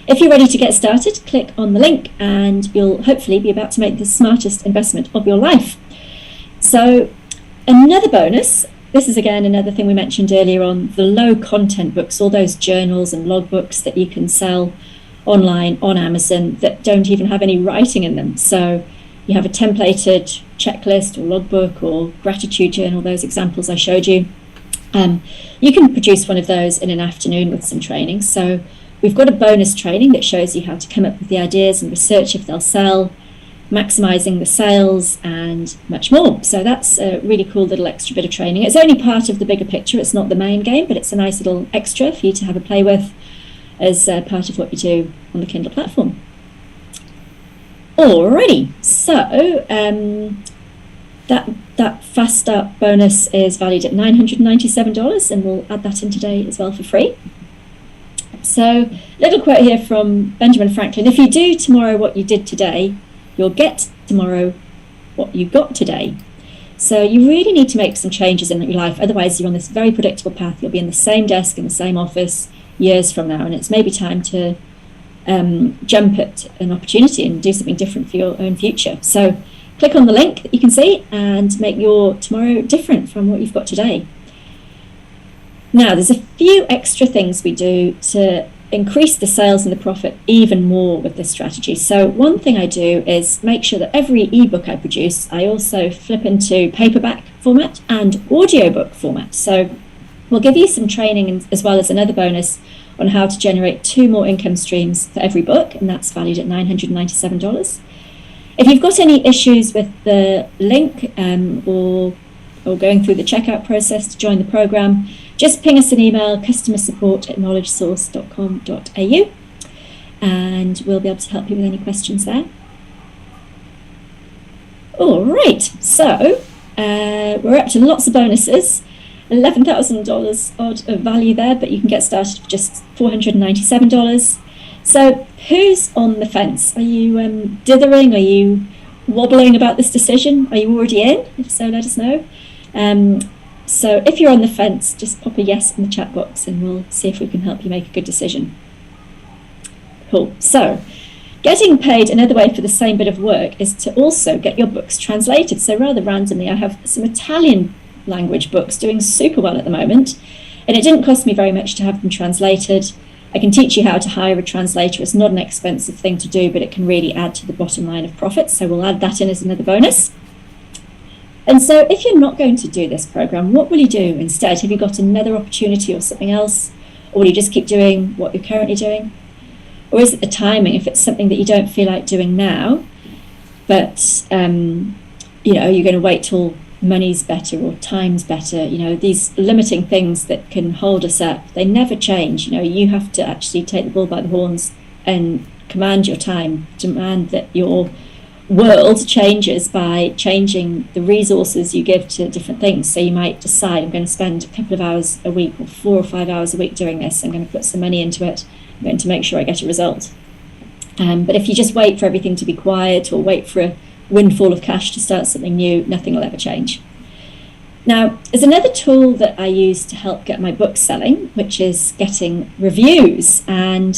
A: if you're ready to get started, click on the link and you'll hopefully be about to make the smartest investment of your life. So another bonus, this is again another thing we mentioned earlier on, the low content books, all those journals and logbooks that you can sell online on Amazon that don't even have any writing in them. So you have a templated checklist or logbook or gratitude journal, those examples I showed you. You can produce one of those in an afternoon with some training. So we've got a bonus training that shows you how to come up with the ideas and research if they'll sell, maximizing the sales, and much more. So that's a really cool little extra bit of training. It's only part of the bigger picture. It's not the main game, but it's a nice little extra for you to have a play with as part of what you do on the Kindle platform. Alrighty, so that Fast Start bonus is valued at $997, and we'll add that in today as well for free. So, little quote here from Benjamin Franklin: if you do tomorrow what you did today, you'll get tomorrow what you got today. So you really need to make some changes in your life, otherwise you're on this very predictable path. You'll be in the same desk in the same office years from now, and it's maybe time to jump at an opportunity and do something different for your own future. So click on the link that you can see and make your tomorrow different from what you've got today. Now, there's a few extra things we do to increase the sales and the profit even more with this strategy. So one thing I do is make sure that every ebook I produce, I also flip into paperback format and audiobook format. So we'll give you some training as well as another bonus on how to generate 2 more income streams for every book, and that's valued at $997. If you've got any issues with the link or going through the checkout process to join the program, just ping us an email, customersupport@knowledgesource.com.au, and we'll be able to help you with any questions there. All right, so we're up to lots of bonuses. $11,000 odd of value there, but you can get started for just $497. So who's on the fence? Are you dithering? Are you wobbling about this decision? Are you already in? If so, let us know. So if you're on the fence, just pop a yes in the chat box and we'll see if we can help you make a good decision. Cool. So getting paid another way for the same bit of work is to also get your books translated. So rather randomly, I have some Italian language books doing super well at the moment, and it didn't cost me very much to have them translated. I can teach you how to hire a translator. It's not an expensive thing to do, but it can really add to the bottom line of profits. So we'll add that in as another bonus. And so if you're not going to do this program, what will you do instead? Have you got another opportunity or something else? Or will you just keep doing what you're currently doing? Or is it the timing? If it's something that you don't feel like doing now, but you're going to wait till money's better or time's better, these limiting things that can hold us up, they never change. You have to actually take the bull by the horns and command your time, demand that your world changes by changing the resources you give to different things. So you might decide, I'm going to spend a couple of hours a week or 4 or 5 hours a week doing this. I'm going to put some money into it. I'm going to make sure I get a result. But if you just wait for everything to be quiet or wait for a windfall of cash to start something new, nothing will ever change. Now, there's another tool that I use to help get my book selling, which is getting reviews. And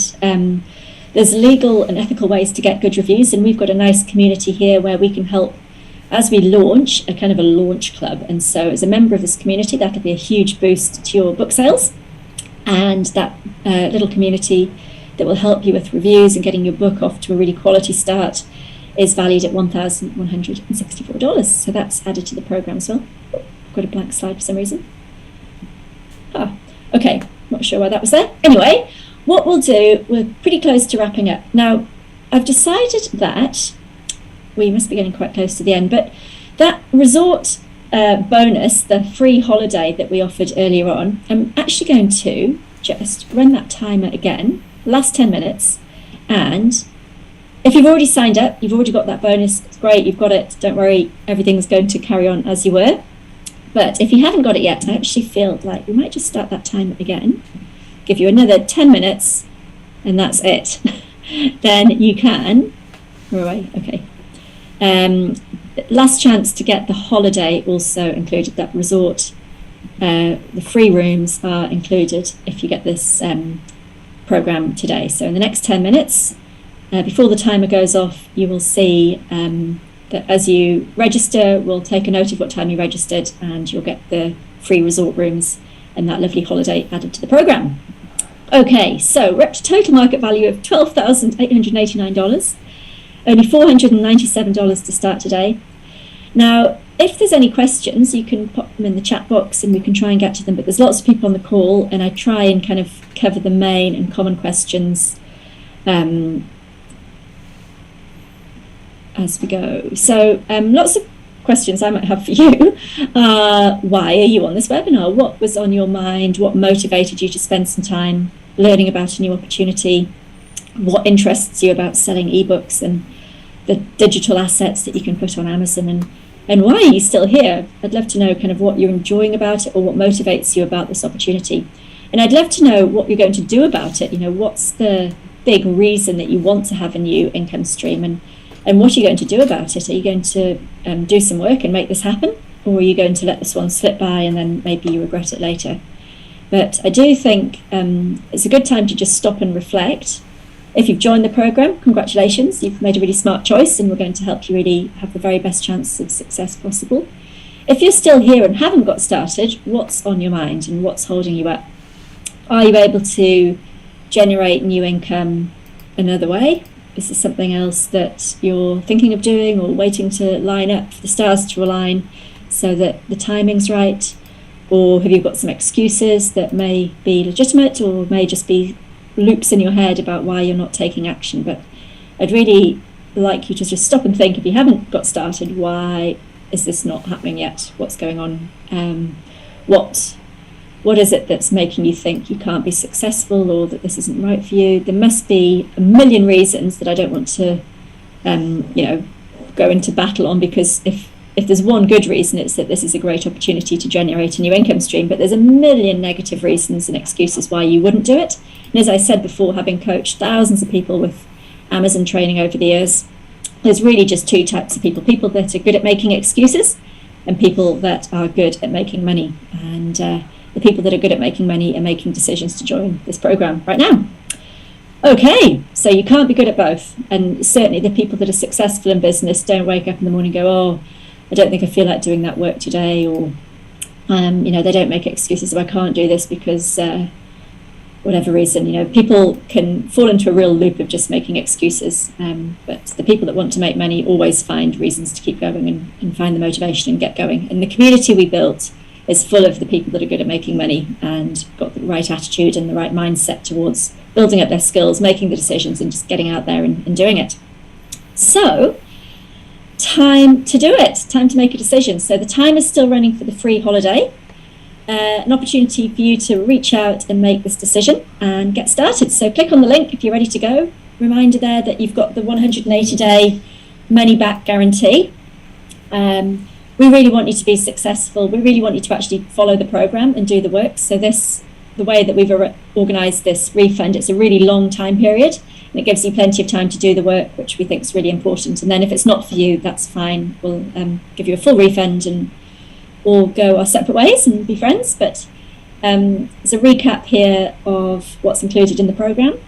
A: there's legal and ethical ways to get good reviews, and we've got a nice community here where we can help as we launch a kind of a launch club. And so as a member of this community, that'll be a huge boost to your book sales. And that little community that will help you with reviews and getting your book off to a really quality start is valued at $1,164. So that's added to the program as well. Oh, I've got a blank slide for some reason. Okay, not sure why that was there. Anyway, what we'll do, we're pretty close to wrapping up. Now, I've decided that we must be getting quite close to the end, but that resort bonus, the free holiday that we offered earlier on, I'm actually going to just run that timer again, last 10 minutes, and if you've already signed up, you've already got that bonus, it's great, you've got it, don't worry, everything's going to carry on as you were. But if you haven't got it yet, I actually feel like we might just start that timer again, give you another 10 minutes, and that's it. Then you can, where are we? Okay. Last chance to get the holiday also included, that resort. The free rooms are included if you get this program today. So in the next 10 minutes, before the timer goes off, you will see that as you register, we'll take a note of what time you registered, and you'll get the free resort rooms and that lovely holiday added to the program. Okay, so we're up to total market value of $12,889. Only $497 to start today. Now, if there's any questions, you can pop them in the chat box and we can try and get to them, but there's lots of people on the call and I try and kind of cover the main and common questions as we go. So lots of questions I might have for you. Why are you on this webinar? What was on your mind? What motivated you to spend some time learning about a new opportunity? What interests you about selling ebooks and the digital assets that you can put on Amazon, and why are you still here? I'd love to know kind of what you're enjoying about it or what motivates you about this opportunity. And I'd love to know what you're going to do about it. What's the big reason that you want to have a new income stream, and what are you going to do about it? Are you going to do some work and make this happen? Or are you going to let this one slip by and then maybe you regret it later? But I do think it's a good time to just stop and reflect. If you've joined the program, congratulations, you've made a really smart choice and we're going to help you really have the very best chance of success possible. If you're still here and haven't got started, what's on your mind and what's holding you up? Are you able to generate new income another way? Is this something else that you're thinking of doing or waiting to line up for the stars to align so that the timing's right? Or have you got some excuses that may be legitimate or may just be loops in your head about why you're not taking action? But I'd really like you to just stop and think, if you haven't got started, why is this not happening yet? What's going on? What is it that's making you think you can't be successful or that this isn't right for you? There must be a million reasons that I don't want to go into battle on, because if there's one good reason, it's that this is a great opportunity to generate a new income stream, but there's a million negative reasons and excuses why you wouldn't do it. And as I said before, having coached thousands of people with Amazon training over the years, there's really just two types of people that are good at making excuses and people that are good at making money. And the people that are good at making money are making decisions to join this program right now. Okay, so you can't be good at both. And certainly the people that are successful in business don't wake up in the morning and go, oh, I don't think I feel like doing that work today, or they don't make excuses, so I can't do this because whatever reason. People can fall into a real loop of just making excuses, but the people that want to make money always find reasons to keep going and find the motivation and get going. And the community we built is full of the people that are good at making money and got the right attitude and the right mindset towards building up their skills, making the decisions, and just getting out there and doing it. So, time to do it, time to make a decision. So the time is still running for the free holiday. An opportunity for you to reach out and make this decision and get started. So click on the link if you're ready to go. Reminder there that you've got the 180-day money-back guarantee. We really want you to be successful. We really want you to actually follow the program and do the work. So the way that we've organised this refund, it's a really long time period, and it gives you plenty of time to do the work, which we think is really important. And then if it's not for you, that's fine. We'll give you a full refund and all go our separate ways and be friends. But there's a recap here of what's included in the program.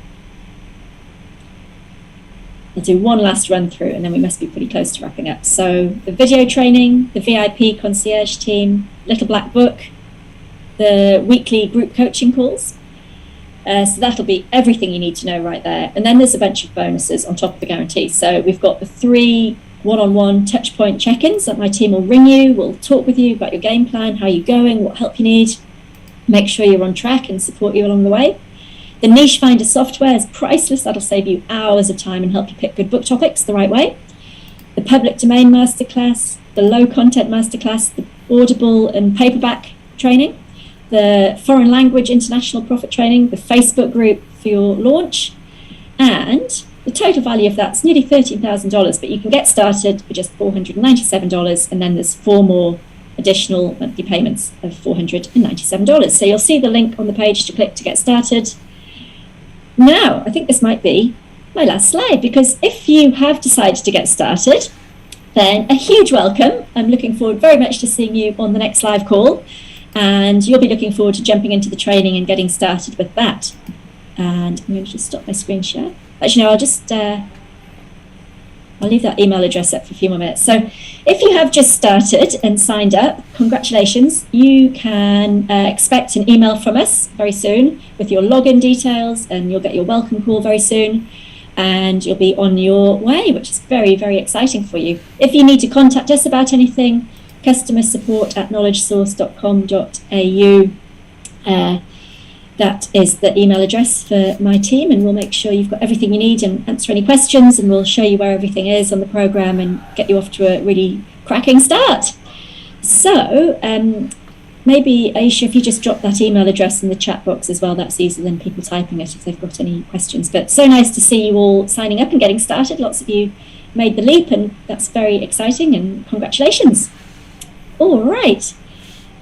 A: I'll do one last run through and then we must be pretty close to wrapping up. So the video training, the VIP concierge team, Little Black Book, the weekly group coaching calls. So that'll be everything you need to know right there. And then there's a bunch of bonuses on top of the guarantee. So we've got the 3 one-on-one touch point check-ins that my team will ring you, will talk with you about your game plan, how you're going, what help you need, make sure you're on track and support you along the way. The Niche Finder software is priceless. That'll save you hours of time and help you pick good book topics the right way. The public domain masterclass, the low content masterclass, the Audible and paperback training, the foreign language international profit training, the Facebook group for your launch, and the total value of that's nearly $13,000, but you can get started for just $497, and then there's 4 more additional monthly payments of $497. So you'll see the link on the page to click to get started. Now, I think this might be my last slide, because if you have decided to get started, then a huge welcome. I'm looking forward very much to seeing you on the next live call, and you'll be looking forward to jumping into the training and getting started with that. And I'm going to just stop my screen share. Actually, no, I'll leave that email address up for a few more minutes. So if you have just started and signed up, congratulations. You can expect an email from us very soon with your login details, and you'll get your welcome call very soon, and you'll be on your way, which is very, very exciting for you. If you need to contact us about anything, customer support@knowledgesource.com.au. That is the email address for my team, and we'll make sure you've got everything you need and answer any questions, and we'll show you where everything is on the program and get you off to a really cracking start. So maybe, Aisha, if you just drop that email address in the chat box as well, that's easier than people typing it if they've got any questions. But so nice to see you all signing up and getting started. Lots of you made the leap, and that's very exciting, and congratulations. All right,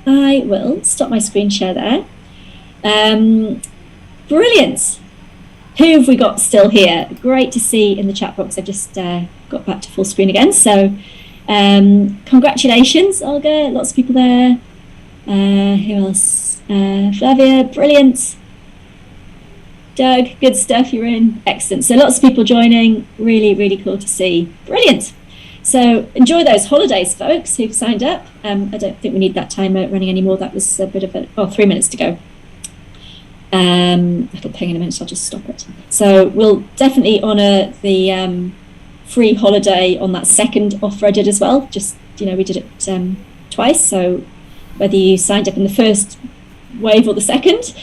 A: I will stop my screen share there. Brilliant. Who have we got still here? Great to see in the chat box. I've just got back to full screen again. So congratulations, Olga. Lots of people there. Who else? Flavia, brilliant. Doug, good stuff, you're in. Excellent. So lots of people joining. Really, really cool to see. Brilliant. So enjoy those holidays, folks, who've signed up. I don't think we need that timer running anymore. That was a bit of 3 minutes to go. It'll ping in a minute, so I'll just stop it. So we'll definitely honour the free holiday on that second offer I did as well. Just, we did it twice. So whether you signed up in the first wave or the second,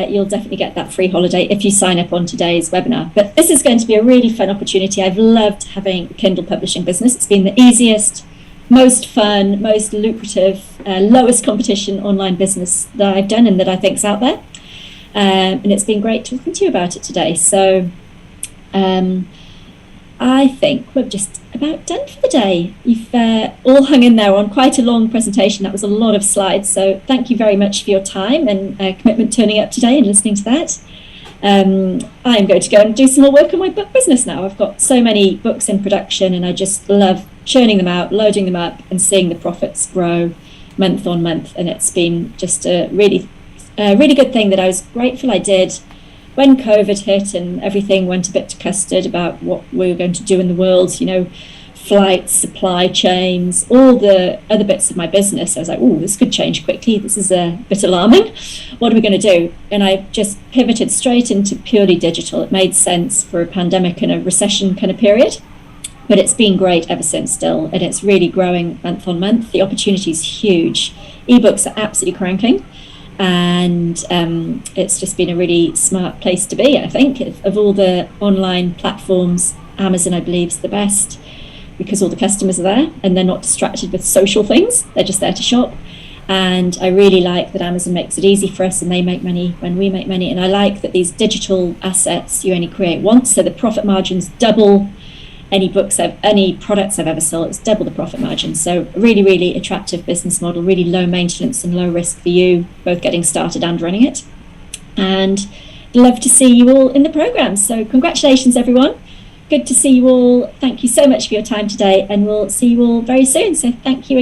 A: you'll definitely get that free holiday if you sign up on today's webinar. But this is going to be a really fun opportunity. I've loved having a Kindle publishing business. It's been the easiest, most fun, most lucrative, lowest competition online business that I've done and that I think is out there. And it's been great talking to you about it today. So I think we're just about done for the day. You've all hung in there on quite a long presentation. That was a lot of slides. So thank you very much for your time and commitment turning up today and listening to that. I'm going to go and do some more work on my book business now. I've got so many books in production, and I just love churning them out, loading them up, and seeing the profits grow month on month. And it's been just a really good thing that I was grateful I did when COVID hit and everything went a bit to custard about what we were going to do in the world, flights, supply chains, all the other bits of my business. I was like, oh, this could change quickly. This is a bit alarming. What are we going to do? And I just pivoted straight into purely digital. It made sense for a pandemic and a recession kind of period. But it's been great ever since still, and it's really growing month on month. The opportunity is huge. Ebooks are absolutely cranking, and it's just been a really smart place to be, I think. Of all the online platforms, Amazon, I believe, is the best, because all the customers are there and they're not distracted with social things. They're just there to shop. And I really like that Amazon makes it easy for us, and they make money when we make money. And I like that these digital assets you only create once, so the profit margins double. Any products I've ever sold, it's double the profit margin. So really, really attractive business model, really low maintenance and low risk for you, both getting started and running it. And love to see you all in the program. So congratulations, everyone. Good to see you all. Thank you so much for your time today, and we'll see you all very soon. So thank you again.